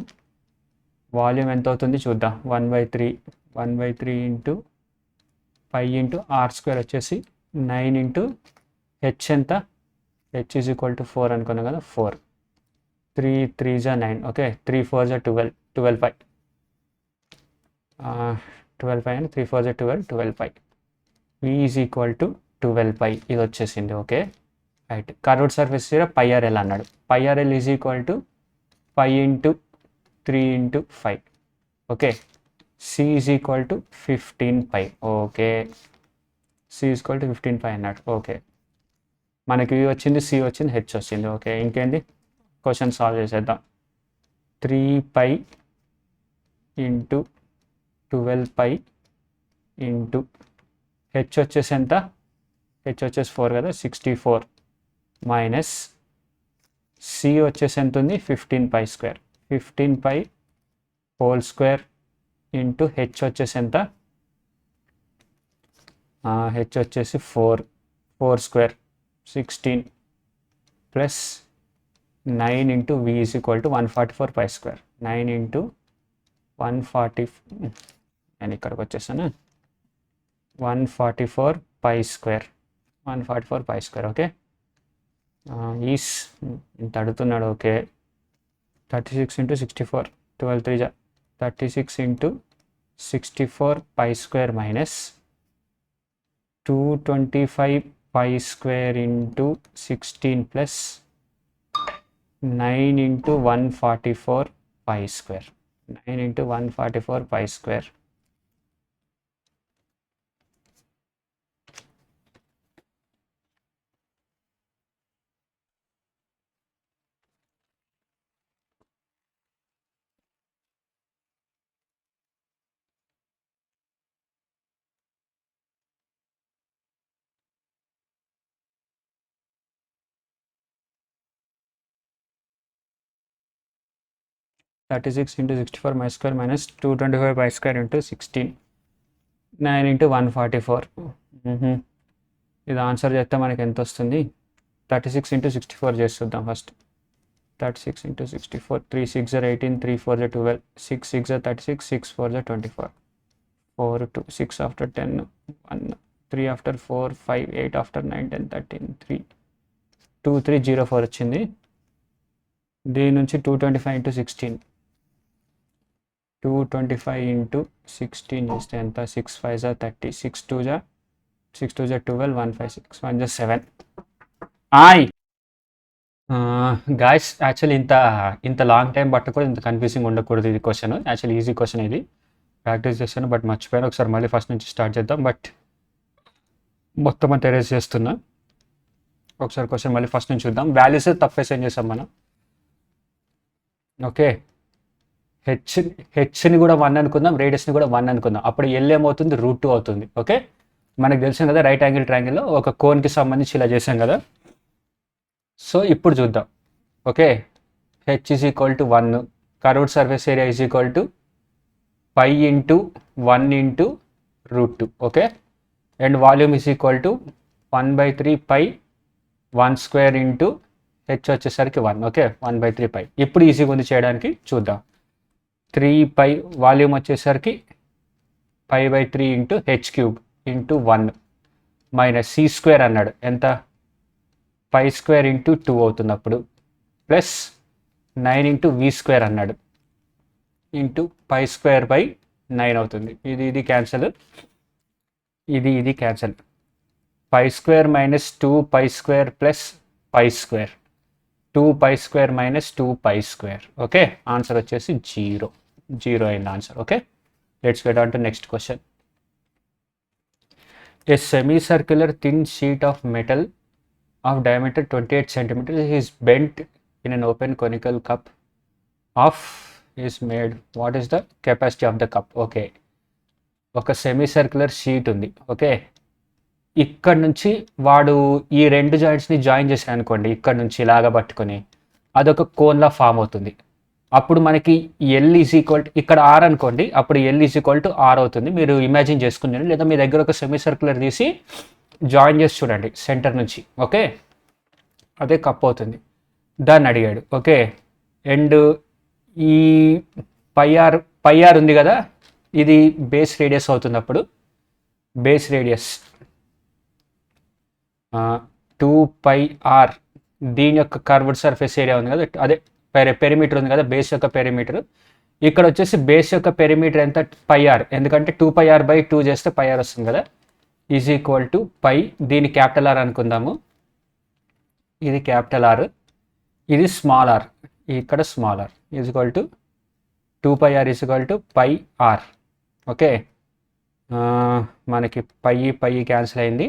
వాల్యూమ్ ఎంత అవుతుంది చూద్దాం. 1/3 ఇంటూ పై ఇంటూ r² వచ్చేసి 9 ఇంటూ హెచ్ ఎంత? హెచ్ ఈజ్ ఈక్వల్ టు 4 అనుకున్నాం కదా, 4. 3 3s are 9, okay. 3 4s are 12 pi. 12 pi and 3 4s are 12 pi. V is equal to 12 pi ఇది వచ్చేసింది, okay. Right. Curved surface area pi R L అన్నాడు. Pi R L is equal to 5 into 3 into 5. Okay. C is equal to 15 pi. Okay. C is equal to 15 pi అన్నాడు. ఓకే. మనకి వి వచ్చింది, సి వచ్చింది, హెచ్ వచ్చింది. ఓకే. ఇంకేంది, క్వశ్చన్ సాల్వ్ చేసేద్దాం. 3 pi into 12 pi into H వచ్చేసి ఎంత, హెచ్ వచ్చేసి 4 కదా, 64 మైనస్ సి వచ్చేసి ఎంత ఉంది, 15 pi square. 15 pi whole square into H వచ్చేసి ఎంత, హెచ్ వచ్చేసి 4 square 16 plus 9 into V is equal to 144 pi square. 9 into 140, నేను ఇక్కడికి వచ్చేసాను, 144 pi square. 144 pi square. Okay. Is ఇంత అడుగుతున్నాడు. Okay. 36 into 64, 12 3 36 into 64 pi square minus 225 pi square into 16 plus 9 into 144 pi square. 9 into 144 pi square. Thirty-six into 64 my square minus 225 by square into 16. 9 into 144. ఇది ఆన్సర్ చేస్తే మనకి ఎంత వస్తుంది, 36 into 64 చేసి చూద్దాం first. 36 into 64, 3 6 are 18, 3 4 are 12, 6 6 are 36, 6 4 are 24, 4 2 6 after 10 1, 3 after 4 5 8 after 9 10 13 3 2 3 0 4 వచ్చింది. దీని నుంచి 225 into 16, 225 into 16 చేస్తే ఎంత, 6 5 are 30, 6 2 are 12, 1 5 6 1 just 7. Guys actually ఇంత లాంగ్ టైం పట్టకూడదు, ఇంత కన్ఫ్యూజింగ్ ఉండకూడదు. ఇది క్వశ్చన్ యాక్చువల్లీ ఈజీ క్వశ్చన్. ఇది ప్రాక్టీస్ చేస్తాను బట్ మర్చిపోయాను. ఒకసారి మళ్ళీ ఫస్ట్ నుంచి స్టార్ట్ చేద్దాం. బట్ మొత్తం అంతా ఎరేజ్ చేస్తున్నా. ఒకసారి క్వశ్చన్ మళ్ళీ ఫస్ట్ నుంచి చూద్దాం. వాల్యూస్ తప్పేసి ఏం చేస్తాం మనం. ఓకే. హెచ్ని కూడా 1 అనుకుందాం, రేడియస్ని కూడా 1 అనుకుందాం. అప్పుడు ఎల్ ఏమవుతుంది, √2 అవుతుంది. ఓకే. మనకు తెలిసాం కదా, రైట్ యాంగిల్ ట్రయాంగిల్లో ఒక కోన్కి సంబంధించి ఇలా చేసాం కదా. సో ఇప్పుడు చూద్దాం. Okay. H is equal to 1, curved surface area is equal to pi into 1 into √2. Okay. And volume is equal to 1/3 pi 1 square into H వచ్చేసరికి 1. ఓకే. 1/3 పై. ఇప్పుడు ఈజీగా ఉంది చేయడానికి, చూద్దాం. 3 పై వాల్యూమ్ వచ్చేసరికి π/3 into H cube into 1 minus C square అన్నాడు. ఎంత, π స్క్వేర్ ఇంటూ 2 అవుతుంది అప్పుడు, ప్లస్ 9 ఇంటూ వి స్క్వేర్ అన్నాడు ఇంటూ π స్క్వేర్ బై 9 అవుతుంది. ఇది క్యాన్సల్, ఇది cancel. π square minus 2π square plus π square, 2π square minus 2π square. Okay. Answer వచ్చేసి 0 అయింది ఆన్సర్. Okay. Let's get on to next question. A semicircular thin sheet of metal of diameter 28 centimeters is bent in an open conical cup of is made. What is the capacity of the cup? Okay. ఒక సెమీ సర్క్యులర్ షీట్ ఉంది. ఓకే. ఇక్కడ నుంచి వాడు ఈ 2 జాయింట్స్ని జాయిన్ చేశాను అనుకోండి, ఇక్కడ నుంచి ఇలాగా పట్టుకొని అదొక కోన్లా ఫామ్ అవుతుంది. అప్పుడు మనకి ఎల్ ఈజ్ ఈక్వల్ టు, ఇక్కడ ఆర్ అనుకోండి, అప్పుడు L is equal to R అవుతుంది. మీరు ఇమాజిన్ చేసుకుని, లేదా మీ దగ్గర ఒక సెమీ సర్క్యులర్ తీసి జాయిన్ చేసి చూడండి సెంటర్ నుంచి. ఓకే. అదే కప్ అవుతుంది. దాన్ని అడిగాడు. ఓకే. అండ్ ఈ పై ఆర్ ఉంది కదా, ఇది బేస్ రేడియస్ అవుతుంది. అప్పుడు బేస్ రేడియస్ 2πr, దీని యొక్క కర్వ్డ్ సర్ఫేస్ ఏరియా ఉంది కదా, అదే పెరిమీటర్ ఉంది కదా, బేస్ యొక్క పెరిమీటర్. ఇక్కడ వచ్చేసి బేస్ యొక్క పెరిమీటర్ ఎంత, πr, ఎందుకంటే 2πr/2 చేస్తే πr వస్తుంది కదా, ఈజ్ ఈక్వల్ టు పై, దీని క్యాపిటల్ ఆర్ అనుకుందాము, ఇది క్యాపిటల్ ఆర్, ఇది స్మాల్ ఆర్, ఇక్కడ small R is equal to 2πr is equal to pi R. Okay, మనకి పై క్యాన్సిల్ అయింది.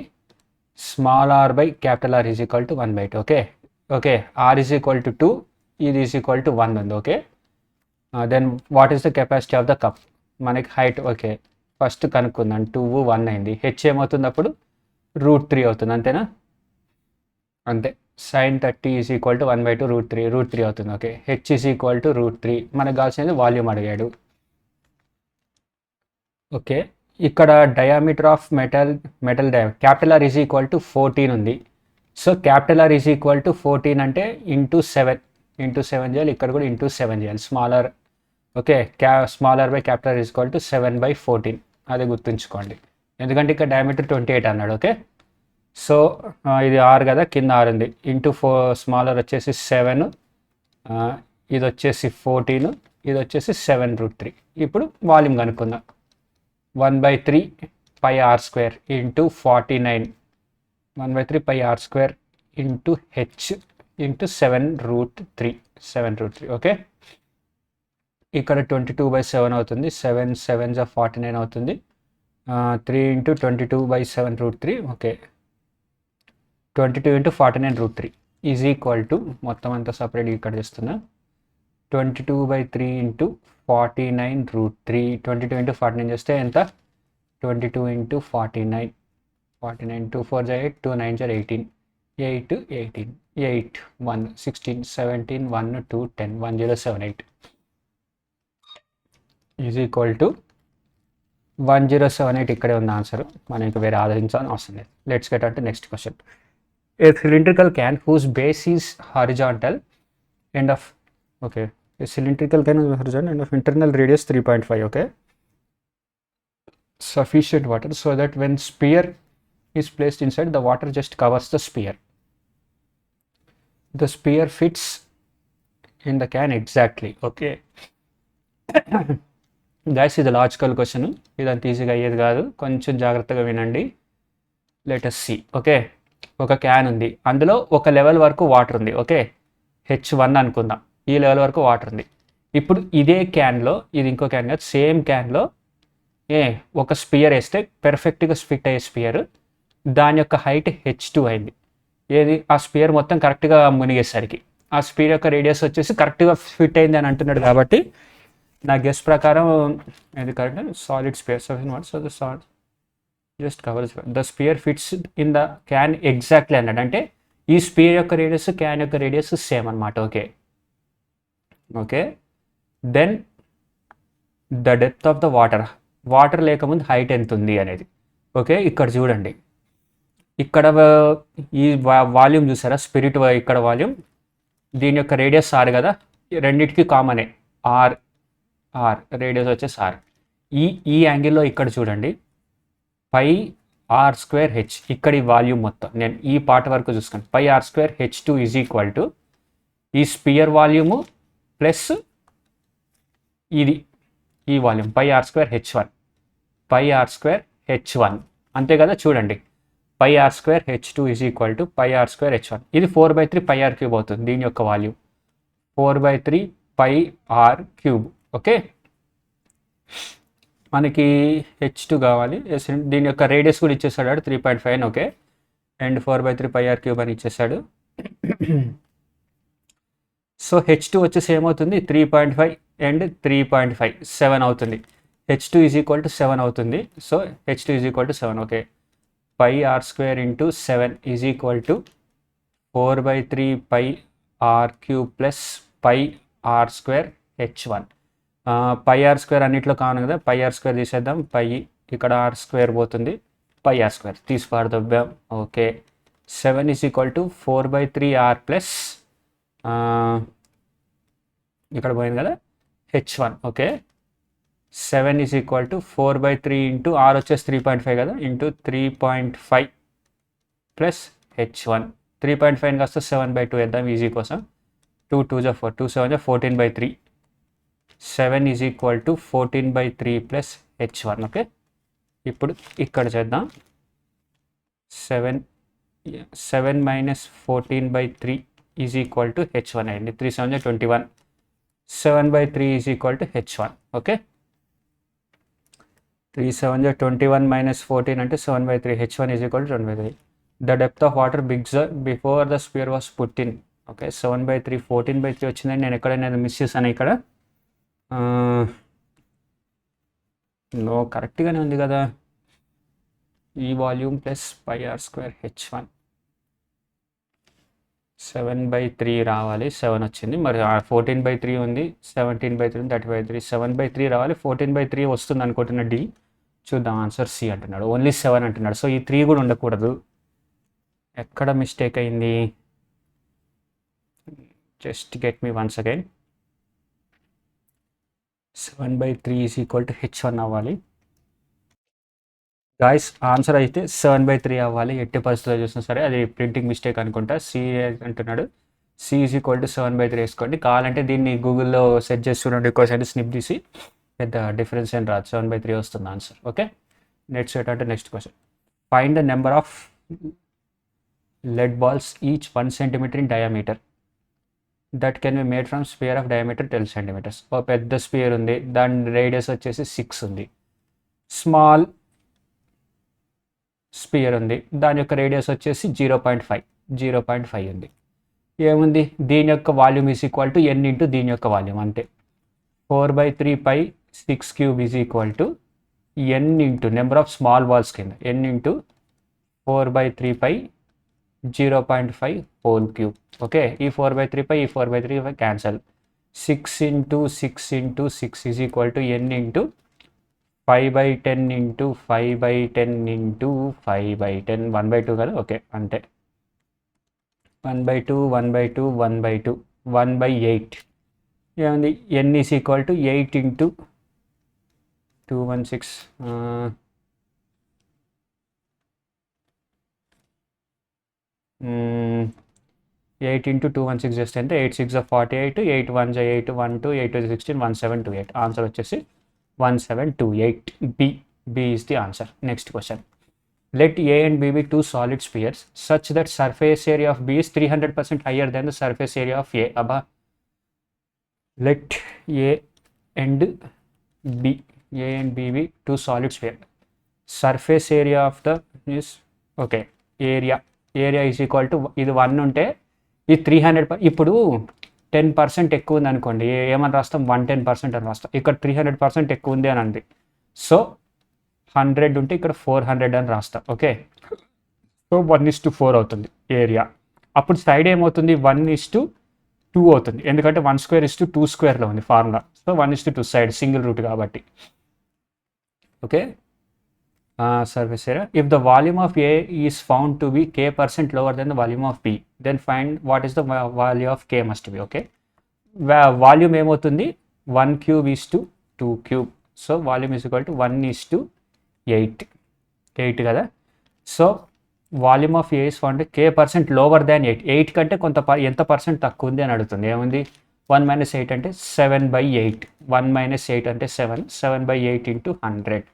Small R by capital R is equal to 1/2. Okay okay, R is equal to 2, ఇది ఈజ్ ఈక్వల్ టు 1 ఉంది. Okay, then what is the capacity of the cup? మనకి హైట్ ఓకే ఫస్ట్ కనుక్కుందాం. 2 1 అయింది. హెచ్ ఏమవుతుంది అప్పుడు? √3 అవుతుంది, అంతేనా? అంతే. sin 30 ఈజ్ ఈక్వల్ టు 1/2 √3 అవుతుంది. Okay, H is equal to √3. మనకు కావాల్సింది వాల్యూమ్ అడిగాడు. ఓకే, ఇక్కడ diameter of metal capital R is equal to 14 ఉంది. So capital R is equal to 14 అంటే ఇంటూ 7 చేయాలి. ఇక్కడ కూడా ఇంటూ 7 చేయాలి. Smaller okay, smaller by capital R is equal to 7/14. అదే గుర్తుంచుకోండి, ఎందుకంటే ఇక్కడ డయామీటర్ 28 అన్నాడు. ఓకే, సో ఇది ఆర్ కదా, కింద ఆర్ ఉంది. ఇంటూ స్మాలర్ వచ్చేసి 7, ఇది వచ్చేసి 14, ఇది వచ్చేసి 7√3. ఇప్పుడు వాల్యూమ్ కనుక్కుందాం. 1/3 pi R square into 49, 1/3 pi R square into H into 7√3. Okay, ఇక్కడ 22/7 అవుతుంది. 7 7 49 అవుతుంది. 3 ఇంటూ 22/7√3. ఓకే, 22 ఇంటూ 49√3 ఈజ్ ఈక్వల్ టు, మొత్తం అంతా సపరేట్ ఇక్కడ చేస్తున్నా, 22/3 ఇంటూ 49√3. 22 ఇంటూ 49 చేస్తే ఎంత? 22 ఇంటూ 49, 2 4 8, 2 9 18, 8 18, 8 1 16, 17 1 2 10, 1078 ఈజ్ ఈక్వల్ టు 1078. ఇక్కడే ఉంది ఆన్సర్, మనం ఇంకా వేరే ఆలోచించాలని అవసరం లేదు. Let's get on to next question. A cylindrical can whose base is horizontal end of, okay, a cylindrical can is horizontal end of internal radius 3.5. okay, sufficient water so that when sphere is placed inside, the water just covers the sphere. The sphere fits in the can exactly. Okay guys, ఇది లాజికల్ క్వశ్చన్. ఇదంత ఈజీగా అయ్యేది కాదు, కొంచెం జాగ్రత్తగా వినండి. Let us see. ఓకే, ఒక క్యాన్ ఉంది, అందులో ఒక లెవెల్ వరకు వాటర్ ఉంది. ఓకే, H1 అనుకుందాం. ఈ లెవెల్ వరకు వాటర్ ఉంది. ఇప్పుడు ఇదే క్యాన్లో, ఇది ఇంకో క్యాన్ కాదు, సేమ్ క్యాన్లో ఒక స్పియర్ వేస్తే పెర్ఫెక్ట్గా ఫిట్ అయ్యే స్పియర్, దాని యొక్క హైట్ H2 అయింది. ఏది? ఆ స్పియర్ మొత్తం కరెక్ట్గా మునిగేసరికి ఆ స్పియర్ యొక్క రేడియస్ వచ్చేసి కరెక్ట్గా ఫిట్ అయింది అని అంటున్నాడు. కాబట్టి నా గెస్ ప్రకారం ఇది correct. Solid sphere, so the solid just covers the sphere fits in the can exactly అన్నాడు. అంటే ఈ స్పియర్ యొక్క రేడియస్, క్యాన్ యొక్క రేడియస్ సేమ్ అనమాట. Okay okay, then the depth of the water లేకముందు హైట్ ఎంత ఉంది అనేది. ఓకే, ఇక్కడ చూడండి, ఇక్కడ ఈ వాల్యూమ్ చూసారా, స్పిరిట్ ఇక్కడ వాల్యూమ్, దీని యొక్క రేడియస్ ఆర్ కదా, రెండింటికి కామనే ఆర్ రేడియస్ వచ్చేసి ఆర్. ఈ యాంగిల్లో ఇక్కడ చూడండి, పై ఆర్ స్క్వేర్ హెచ్, ఇక్కడ ఈ వాల్యూమ్ మొత్తం నేను ఈ పార్ట్ వరకు చూసుకోండి. Pi R square H2 is equal to ఈ స్పియర్ వాల్యూము ప్లస్ ఇది ఈ volume pi R square H1, pi R square H1 అంతే కదా. చూడండి, pi R square H2 is equal to pi R square H1. ఇది 4/3 పై ఆర్ క్యూబ్ అవుతుంది. దీని యొక్క volume 4/3 pi R cube. Okay, మనకి H2 కావాలి. దీని యొక్క రేడియస్ కూడా ఇచ్చేసాడు 3.5 అని. Okay, and 4/3 pi R cube అని ఇచ్చేసాడు. సో H2 వచ్చేసి ఏమవుతుంది? 3.5 అండ్ 3.5 7 అవుతుంది. H2 ఈజ్ ఈక్వల్ టు 7 అవుతుంది. So H2 is equal to 7. Okay, pi R square into 7 is equal to 4/3 pi R cube plus pi R square H1. Pi R square అన్నిట్లో కావాలి కదా, పై ఆర్ స్క్వేర్ తీసేద్దాం. పై ఇక్కడ ఆర్ స్క్వేర్ పోతుంది, పై ఆర్ స్క్వేర్ తీసి పారదొబ్బాం. Okay, 7 is equal to 4/3 R plus ఇక్కడ పోయింది కదా H1. Okay, 7 is equal to 4/3 into R వచ్చేసి 3.5 కదా, ఇంటూ 3.5 ప్లస్ H1. 3.5 కాస్త 7/2 వేద్దాం ఈజీ కోసం. 2 2 4, 2 7 14/3. 7 is equal to 14/3 plus H1. Okay, ఇప్పుడు ఇక్కడ చేద్దాం. 7 7 minus 14/3 is equal to h1 అయింది. 3 7 21. 7/3 is equal to h1. Okay, 3 7 21 minus 14 అంటే 7/3. h1 is equal to 7/3. The depth of water before the sphere was put in. Okay, 7/3 14/3 వచ్చిందని నేను ఎక్కడైనా మిస్ చేశాను ఇక్కడ. నో, కరెక్ట్గానే ఉంది కదా. ఈ వాల్యూమ్ ప్లస్ πr² h1 7/3 రావాలి. 7 వచ్చింది. మరి 14/3 ఉంది, 17/3 ఉంది, 30/3. 7/3 రావాలి, 14/3 వస్తుంది అనుకుంటున్న డి. చూద్దాం, ఆన్సర్ సి అంటున్నాడు. ఓన్లీ 7 అంటున్నాడు. సో ఈ 3 కూడా ఉండకూడదు. ఎక్కడ మిస్టేక్ అయింది? Just get me once again. 7/3 is equal to h1 అవ్వాలి. గాయస్, ఆన్సర్ అయితే 7/3 అవ్వాలి. ఎట్టి పరిస్థితుల్లో చూసినా సరే. అది ప్రింటింగ్ మిస్టేక్ అనుకుంటా. సి అంటున్నాడు. సి ఈజ్ ఈక్వల్ టు 7/3 వేసుకోండి. కావాలంటే దీన్ని గూగుల్లో సెర్చ్ చేసి చూడండి. ఒకసారి స్నిప్ తీసి, పెద్ద డిఫరెన్స్ ఏం రాదు. 7/3 వస్తుంది ఆన్సర్. ఓకే, నెక్స్ట్ ఏంటంటే next question. Find the number of lead balls each 1 centimeter in diameter that can be made from sphere of diameter 12 centimeters. ఓ పెద్ద స్పియర్ ఉంది, దాని రేడియస్ వచ్చేసి 6 ఉంది. స్మాల్ స్పియర్ ఉంది, దాని యొక్క రేడియస్ వచ్చేసి 0.5 ఉంది. ఏముంది? దీని యొక్క volume is equal to n into దీని యొక్క వాల్యూమ్. అంతే. 4/3 పై 6³ is equal to n into number of small balls కింద n ఇంటూ 4/3 పై 0.5 హోల్ క్యూబ్. ఓకే, ఈ 4/3 పై ఈ 4/3 cancel. 6 into 6 into 6 is equal to n into 5/10 into 5/10 into 5/10 1/2 కదా. ఓకే, అంతే. 1/2 1/2 1/2 1/8 ఏముంది? n is equal to 8 into 216 8 into 216 చేస్తే అంటే 8 6 48, 8 1 8 1 2, 8 2 16, 1728. ఆన్సర్ వచ్చేసి 1728. B is the answer. Next question. Let A and B be two solid spheres such that surface area of B is 300% higher than the surface area of A. Abba, let A and B be two solid spheres. Surface area of the is okay. Area is equal to ఇది 1 ఉంటే ఇది 300. ఇప్పుడు 10% ఎక్కువ ఉంది అనుకోండి, ఏమని రాస్తాం? 110% అని రాస్తాం. ఇక్కడ 300% ఎక్కువ ఉంది అని అంది. సో 100 ఉంటే ఇక్కడ 400 అని రాస్తాం. ఓకే, సో 1:4 అవుతుంది ఏరియా. అప్పుడు సైడ్ ఏమవుతుంది? 1:2 అవుతుంది. ఎందుకంటే 1² 2² ఉంది formula. So 1:2 side single root కాబట్టి. Okay, surface area. If the volume of A is found to be k% lower than the volume of B, then find what is the value of K must be. Okay, volume ఏమవుతుంది? 1³ is to 2³. So volume is equal to 1:8 కదా. So volume of A is found k% lower దాన్ 8 కంటే ఎంత పర్సెంట్ తక్కువ ఉంది అని అడుగుతుంది. ఏముంది? 1 - 8 అంటే 7/8. 1 - 8 అంటే 7. 7/8 ఇంటూ 100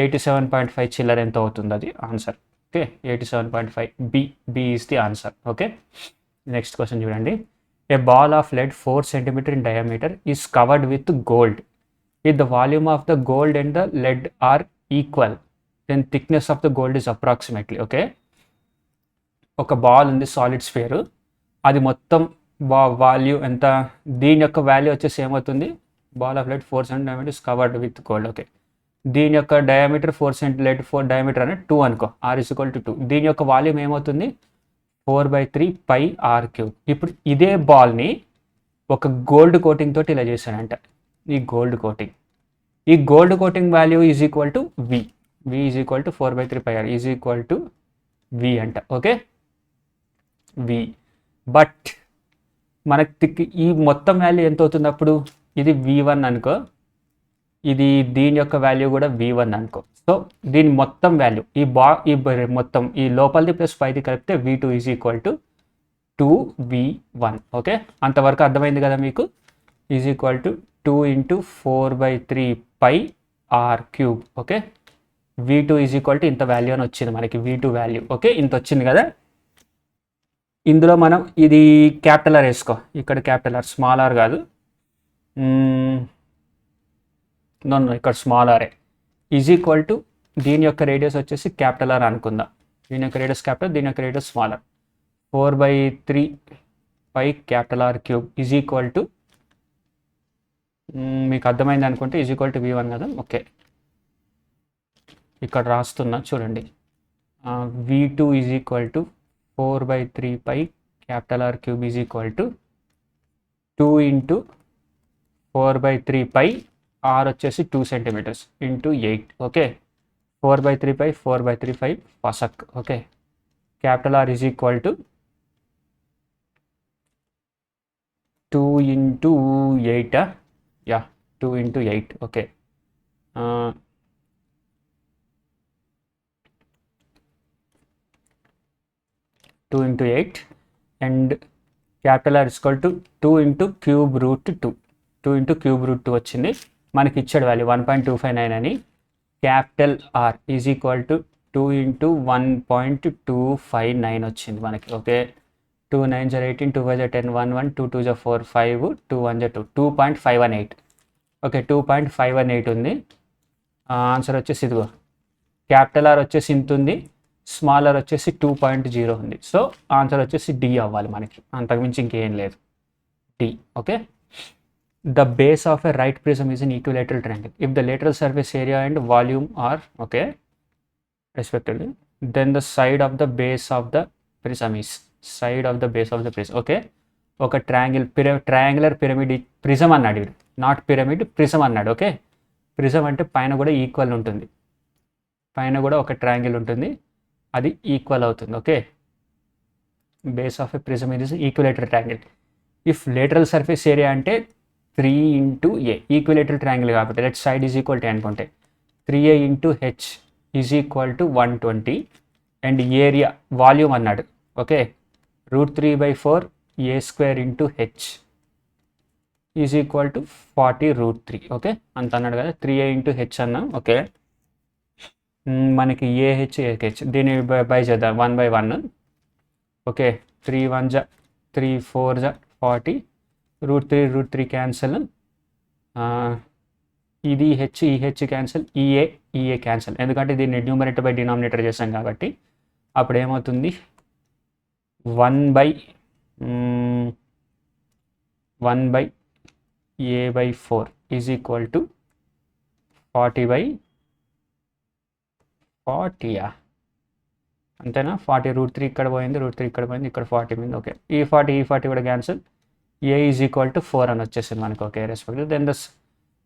87.5 చిల్లర ఎంత అవుతుంది? అది answer. Okay, 87.5. B is the answer. Okay, next question చూడండి. A ball of lead 4 centimeter in diameter is covered with gold. If the volume of the gold and the lead are equal, then thickness of the gold is approximately. Okay, ఒక బాల్ ఉంది, సాలిడ్ స్ఫియర్. అది మొత్తం వాల్యూ ఎంత? దీని యొక్క వాల్యూ వచ్చేసి ఏమవుతుంది? Ball of lead 4 centimeter is covered with gold. Okay, దీని యొక్క డయామీటర్ 4 centimeter, 4 డయామీటర్ అనేది 2 అనుకో. r = 2. దీని యొక్క వాల్యూమ్ ఏమవుతుంది? 4/3 πr³. ఇప్పుడు ఇదే బాల్ని ఒక గోల్డ్ కోటింగ్ తోటి ఇలా చేశానంట. ఈ gold coating value is equal to v is equal to 4/3 πr is equal to v అంట. Okay, v. బట్ మనకి ఈ మొత్తం వాల్యూ ఎంత అవుతుంది అప్పుడు? ఇది v1 అనుకో, ఇది దీని యొక్క వాల్యూ కూడా v1 అనుకో. సో దీని మొత్తం వాల్యూ ఈ మొత్తం ఈ లోపలిది ప్లస్ పైది కలిపితే v2 is equal to 2v1. Okay, అంతవరకు అర్థమైంది కదా మీకు? Is equal to 2 into 4/3 πr³. Okay, v2 is equal to ఇంత వాల్యూ అని వచ్చింది మనకి. v2 వాల్యూ ఓకే ఇంత వచ్చింది కదా. ఇందులో మనం ఇది క్యాపిటల్ ఆర్ వేసుకో, ఇక్కడ క్యాపిటల్ ఆర్, స్మాల్ ఆర్ కాదు, నో ఇక్కడ స్మాల్ ఆరే ఈజ్ ఈక్వల్ టు దీని యొక్క రేడియస్ వచ్చేసి క్యాపిటల్ ఆర్ అనుకుందాం. దీని యొక్క రేడియస్ క్యాపిటల్, దీని యొక్క radius small R. 4/3 pi capital R cube is equal to, మీకు అర్థమైంది అనుకుంటే ఈజ్ ఈక్వల్ టు V1 కదా. ఓకే, ఇక్కడ రాస్తున్నా చూడండి. V2 is equal to 4/3 pi capital R cube is equal to 2 into 4/3 pi R వచ్చేసి 2 centimetres into 8. Okay, 4/3 pi 4/3 pi పసక్. Okay, capital R is equal to 2 into 8. Yeah, 2 into 8. Okay, 2 into 8 and capital R equal to 2 into cube root 2. 2 into cube root 2 వచ్చింది. మనకి ఇచ్చాడు వాల్యూ 1.259 అని. Capital R is equal to 2 into 1.259 వచ్చింది మనకి. ఓకే, 2 9 జా 18, 2 5 జా 10, 1 1, 2 2 జా 4 5, 2 1 జా 2, 2.518. ఓకే, 2.518 ఉంది. ఆన్సర్ వచ్చేసి ఇదిగో, క్యాపిటల్ ఆర్ వచ్చేసి ఇంత ఉంది, స్మాల్ ఆర్ వచ్చేసి 2.0 ఉంది. సో ఆన్సర్ వచ్చేసి డి అవ్వాలి మనకి, అంతకుమించి ఇంకేం లేదు, D. Okay, the base of a right prism is an equilateral triangle if the lateral surface area and volume are okay respectively, then the side of the base of the prism is okay. ఒక ట్రయాంగులర్ పిరమిడ్ ప్రిజం అన్నాడు, నాట్ పిరమిడ్, ప్రిజం అన్నాడు. ఓకే, ప్రిజం అంటే పైన కూడా ఈక్వల్ ఉంటుంది, పైన కూడా ఒక ట్రయాంగిల్ ఉంటుంది, అది ఈక్వల్ అవుతుంది. Okay, base of a prism is equilateral triangle. If lateral surface area అంటే 3 ఇంటూ ఏ, ఈక్విలేటరల్ ట్రయాంగిల్ కాబట్టి let side is equal to అనుకుంటే 3a into H is equal to 120 and area volume అన్నాడు. Okay, √3/4 a² into H is equal to 40√3. Okay, అంత అన్నాడు కదా, 3a ఇంటూ హెచ్ అన్నాం. ఓకే, మనకి ఏహెచ్ ఏహెచ్ దీన్ని బై చేద్దాం 1/1. ఓకే, 3 1 జా 3 4 జా 40, √3 క్యాన్సల్, ఇది హెచ్ ఈ హెచ్ క్యాన్సల్, ఈఏ క్యాన్సల్, ఎందుకంటే దీన్ని న్యూమరేటర్ బై డినామినేటర్ చేసాం కాబట్టి. అప్పుడు ఏమవుతుంది, 1/a/4 ఈజ్ ఈక్వల్ టు 40/40. అంతేనా, 40 √3 ఇక్కడ పోయింది, √3 ఇక్కడ పోయింది, ఇక్కడ 40 పోయింది. ఓకే, ఈ 40 కూడా cancel, a is equal to 4 అని వచ్చేసింది మనకు. Okay, respect then the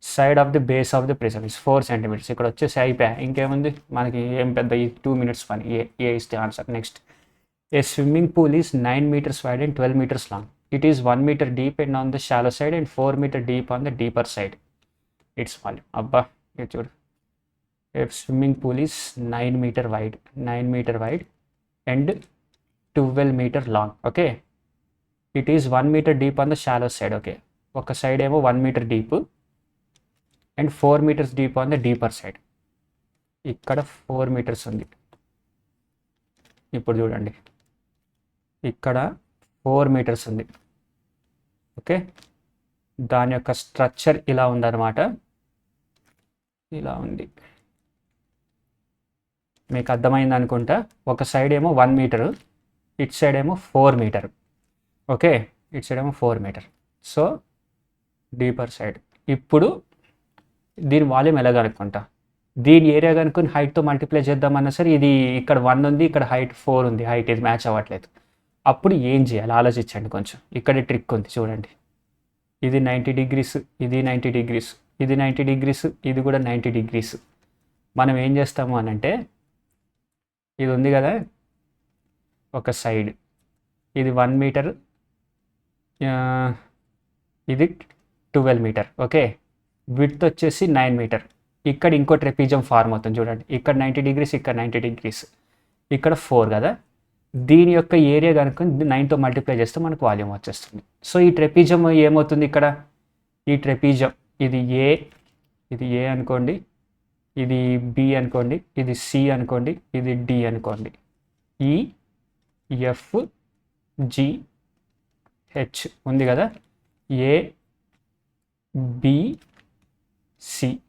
side of the base of the prism is 4 centimetres. ఇక్కడ వచ్చేసి అయిపోయా, ఇంకేముంది మనకి, ఏం పెద్ద ఈ 2 minutes పని. A is the answer. Next, A swimming pool is 9 meters wide and 12 meters long. It is 1 meter deep and on the shallow side and 4 meter deep on the deeper side. Its volume. అబ్బా ఇది చూడు, a swimming pool is 9 meter wide and 12 meter long. Okay, it is 1 meter deep on the shallow side. Okay, ఒక సైడ్ ఏమో 1 meter deep and 4 meters deep on the deeper side. ఇక్కడ 4 meters ఉంది. ఇప్పుడు చూడండి, ఇక్కడ 4 meters ఉంది. ఓకే, దాని యొక్క స్ట్రక్చర్ ఇలా ఉందన్నమాట, ఇలా ఉంది. మీకు అర్థమైంది అనుకుంటా. ఒక సైడ్ ఏమో 1 meter, ఇట్ సైడ్ ఏమో 4 meter. ఓకే, ఇట్ సైడ్ ఏమో 4 meter. So deeper side. ఇప్పుడు దీని వాల్యూమ్ ఎలా కనుక్కుంటా, దీని ఏరియా కనుక్కొని హైట్తో మల్టిప్లై చేద్దామన్నా సరే, ఇది ఇక్కడ 1 ఉంది, ఇక్కడ హైట్ 4 ఉంది, హైట్ ఇది మ్యాచ్ అవ్వట్లేదు. అప్పుడు ఏం చేయాలి ఆలోచించండి కొంచెం. ఇక్కడ ట్రిక్ ఉంది చూడండి, ఇది 90 degrees, ఇది 90 degrees, ఇది 90 degrees, ఇది కూడా 90 degrees. మనం ఏం చేస్తాము అని అంటే, ఇది ఉంది కదా ఒక సైడ్, ఇది 1 meter, ఇది 12 meter. ఓకే, విడ్త్ వచ్చేసి 9 meter. ఇక్కడ ఇంకో ట్రెపీజియం ఫార్మ్ అవుతుంది చూడండి, ఇక్కడ 90 degrees, ఇక్కడ 90 degrees, ఇక్కడ 4 కదా. దీని యొక్క ఏరియా కనుక్కొని 9తో మల్టిప్లై చేస్తే మనకు వాల్యూమ్ వచ్చేస్తుంది. సో ఈ ట్రెపీజియం ఏమవుతుంది ఇక్కడ, ఈ ట్రెపీజియం ఇది ఏ అనుకోండి, ఇది బి అనుకోండి, ఇది సి అనుకోండి, ఇది డి అనుకోండి, ఈ ఎఫ్ హెచ్ ఉంది కదా, ఏబిసిడి.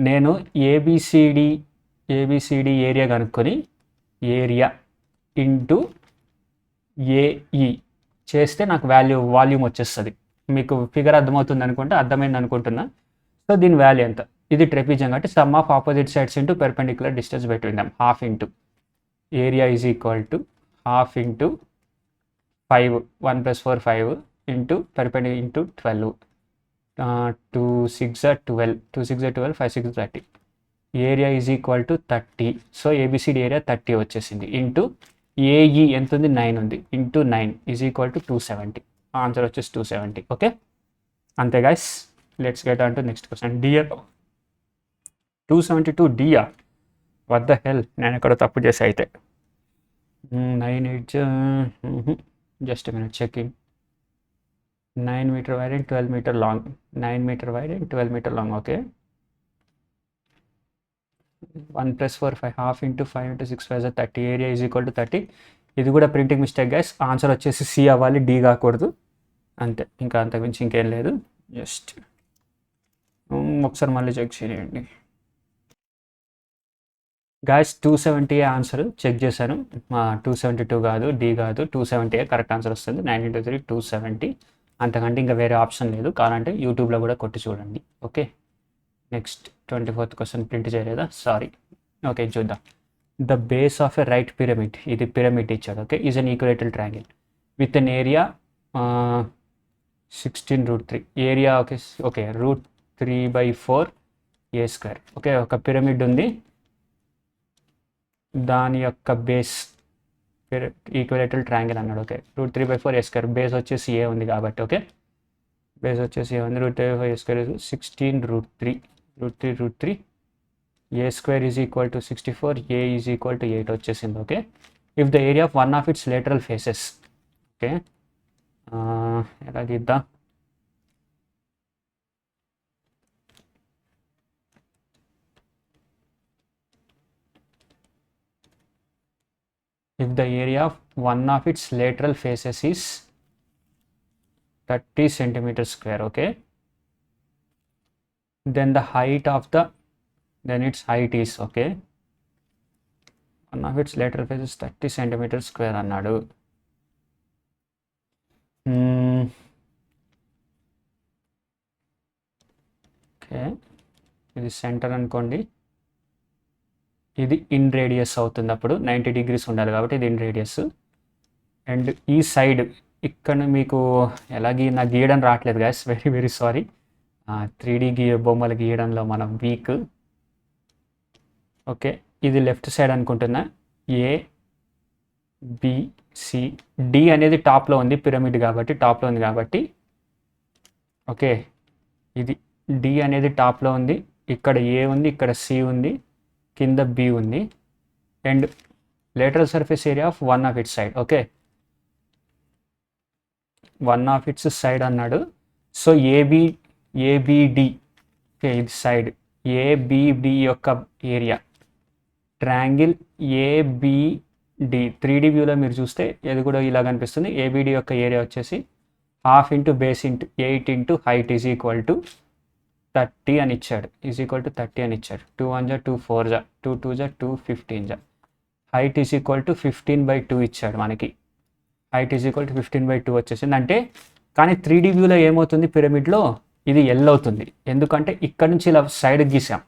నేను ఏబిసిడి ఏరియా కనుక్కొని ఏరియా ఇంటూ ఏఈ చేస్తే నాకు వాల్యూమ్ వచ్చేస్తుంది. మీకు ఫిగర్ అర్థమవుతుంది అనుకుంటే, అర్థమైంది అనుకుంటున్నా. సో దీని వాల్యూ ఎంత? ఇది ట్రెపిజం కాబట్టి some of opposite sides into perpendicular distance between them, half into area is equal to half into 5, 1 + 4 5 into perpendicular into 12, 2 6 12, 2 6 12, 5 6 30. Area is equal to 30. So ABCD area 30 వచ్చేసింది. ఇంటూ ఏఈ ఎంత ఉంది? 9 ఉంది. Into 9 is equal to 270. Answer వచ్చేసి 270. ఓకే, అంతే guys. Let's get on to next question. Dear 272 డియా, వాట్ ద హెల్, నేను ఎక్కడ తప్పు చేసి అయితే 9 8 just minute checking. 9 metre wide and 12 metre long, 9 metre wide and 12 metre long. Okay, 1 + 4 5, half into 5 into 6 5 30. Area is equal to 30. ఇది కూడా ప్రింటింగ్ మిస్టేక్ గైస్. ఆన్సర్ వచ్చేసి సి అవ్వాలి, డి కాకూడదు. అంతే, ఇంకా అంతకుమించి ఇంకేం లేదు. జస్ట్ ఒకసారి మళ్ళీ చెక్ చేయండి గాయస్. 270 ఆన్సర్ చెక్ చేశాను. 272 కాదు, డి కాదు, 270 కరెక్ట్ ఆన్సర్ వస్తుంది. 9 × 3 270. అంతకంటే ఇంకా వేరే ఆప్షన్ లేదు. కావాలంటే యూట్యూబ్లో కూడా కొట్టి చూడండి. Okay, next 24th question print చేయలేదా? సారీ. ఓకే, చూద్దాం. The base of a right pyramid, ఇది పిరమిడ్ ఇచ్చాడు. Okay, is an equilateral triangle with an area 16√3. Area okay √3/4 a². Okay, ఒక పిరమిడ్ ఉంది, దాని యొక్క బేస్ ఈక్వలేటరల్ ట్రయాంగిల్ అన్నాడు. Okay, √3/4 a². బేస్ వచ్చేసి ఏ ఉంది కాబట్టి, ఓకే, బేస్ వచ్చేసి ఏ ఉంది. √3/4 a² 16√3, √3 a² is equal to 64, a is equal to 8 వచ్చేసింది. Okay, if the area of one of it's lateral faces. Okay, ఎలా గీద్దాం? If the area of one of its lateral faces is 30 centimeters square, okay, then the height of its height is, okay, one of its lateral faces 30 centimeters square అన్నాడు. ఓకే, ఇది సెంటర్ అనుకోండి, ఇది ఇన్ రేడియస్ అవుతుంది. అప్పుడు 90 degrees ఉండాలి కాబట్టి ఇది ఇన్ రేడియస్. అండ్ ఈ సైడ్ ఇక్కడ మీకు నాకు గీయడం రావట్లేదు guys, very very sorry. 3D బొమ్మలు గీయడంలో మనం వీక్. ఓకే, ఇది లెఫ్ట్ సైడ్ అనుకుంటున్నా. డి అనేది టాప్లో ఉంది, పిరమిడ్ కాబట్టి టాప్లో ఉంది కాబట్టి. ఓకే, ఇది డి అనేది టాప్లో ఉంది, ఇక్కడ ఏ ఉంది, ఇక్కడ సి ఉంది, కింద బి ఉంది. And lateral surface area of one of it's side. Okay, one of it's side అన్నాడు. సో ఏబిడి, ఓకే, ఇది సైడ్. ఏబిడి యొక్క ఏరియా ట్రయాంగిల్ ఏబిడి 3D వ్యూలో మీరు చూస్తే ఇది కూడా ఇలా కనిపిస్తుంది. ఏబిడి యొక్క ఏరియా వచ్చేసి half into base into 8 into height is equal to 30 అని ఇచ్చాడు. ఈజ్ ఈక్వల్ టు 30 అని ఇచ్చాడు. 2 1 2 4 2 2 2 15. హైట్ ఈజ్ ఈక్వల్ టు 15/2 ఇచ్చాడు మనకి. హైట్ ఈజ్ ఈక్వల్ టు 15/2 వచ్చేసింది. అంటే కానీ 3D వ్యూలో ఏమవుతుంది, పిరమిడ్లో ఇది ఎల్ అవుతుంది. ఎందుకంటే ఇక్కడ నుంచి ఇలా సైడ్ గీసాం.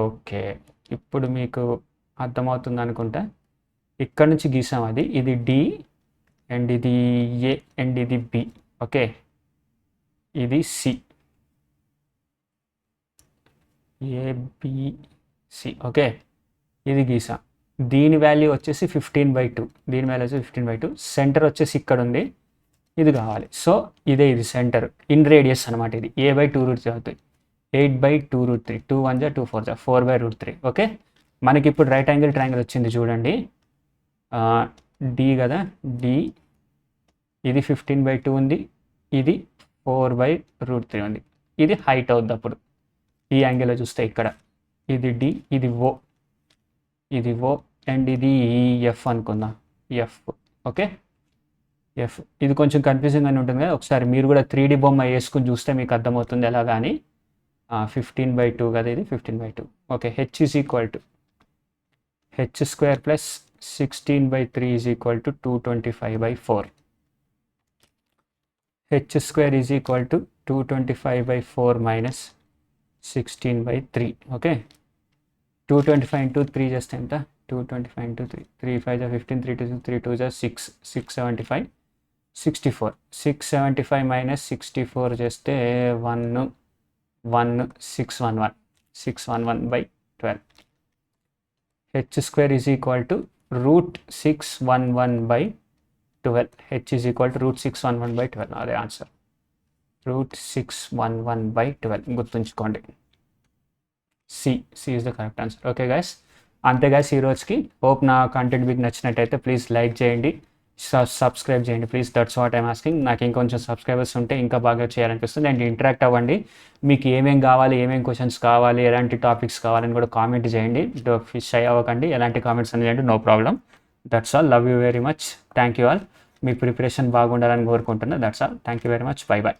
ఓకే, ఇప్పుడు మీకు అర్థమవుతుంది అనుకుంటా. ఇక్కడ నుంచి గీసాం అది, ఇది డి అండ్ ఇది ఏ అండ్ ఇది బి. ఓకే, ఇది సి, ఏబిసి. ఓకే, ఇది గీసా. దీని వాల్యూ వచ్చేసి 15/2, దీని వాల్యూ వచ్చేసి 15/2. సెంటర్ వచ్చేసి ఇక్కడ ఉంది, ఇది కావాలి. సో ఇది సెంటర్ ఇన్ రేడియస్ అనమాట. ఇది a/2√3 అవుతుంది. 8/2√3, 2 1 2 4 4/√3. ఓకే, మనకి ఇప్పుడు రైట్ యాంగిల్ ట్రయాంగిల్ వచ్చింది చూడండి. డి కదా, డి ఇది 15/2 ఉంది, ఇది 4/√3 ఉంది. ఇది హైట్ అవుద్ది అప్పుడు ఈ యాంగిల్లో చూస్తే ఇక్కడ. ఇది డి, ఇది ఓ, ఇది ఓ అండ్ ఇది ఎఫ్ అనుకుందాం. ఎఫ్. Okay, F. ఇది కొంచెం కన్ఫ్యూజింగ్ ఉంటుంది కదా, ఒకసారి మీరు కూడా 3D బొమ్మ వేసుకుని చూస్తే మీకు అర్థమవుతుంది ఎలా కానీ. 15/2 కదా, ఇది 15/2. Okay, H is equal to H square plus 16/3 is equal to 225/4. H square is equal to 225/4 minus 16/3. Okay, 225 into 3 చేస్తే ఎంత? 225 ఇంటూ 3, 3 5 15, 3 2 3 2 6, 675, 64. 675 మైనస్ 64 చేస్తే 611, 611/12. H square is equal to √611/12. H is equal to √611/12. అదే ఆన్సర్, √611/12. గుర్తుంచుకోండి, C is the correct answer. Okay guys, అంతే గైస్ ఈ రోజుకి. హోప్ నా కంటెంట్ మీకు నచ్చినట్టయితే ప్లీజ్ లైక్ చేయండి, సబ్స్క్రైబ్ చేయండి please. That's what I'm asking. నాకు ఇంకొంచెం సబ్స్క్రైబర్స్ ఉంటే ఇంకా బాగా చేయాలనిపిస్తుంది. అండ్ ఇంటరాక్ట్ అవ్వండి. మీకు ఏమేం కావాలి, ఏమేం క్వశ్చన్స్ కావాలి, ఎలాంటి టాపిక్స్ కావాలని కూడా కామెంట్ చేయండి. షై అవ్వకండి, ఎలాంటి కామెంట్స్ అని చేయండి, no problem. That's all. Love you very much. Thank you all. మీ ప్రిపరేషన్ బాగుండాలని కోరుకుంటున్నా. That's all. Thank you very much. Bye bye.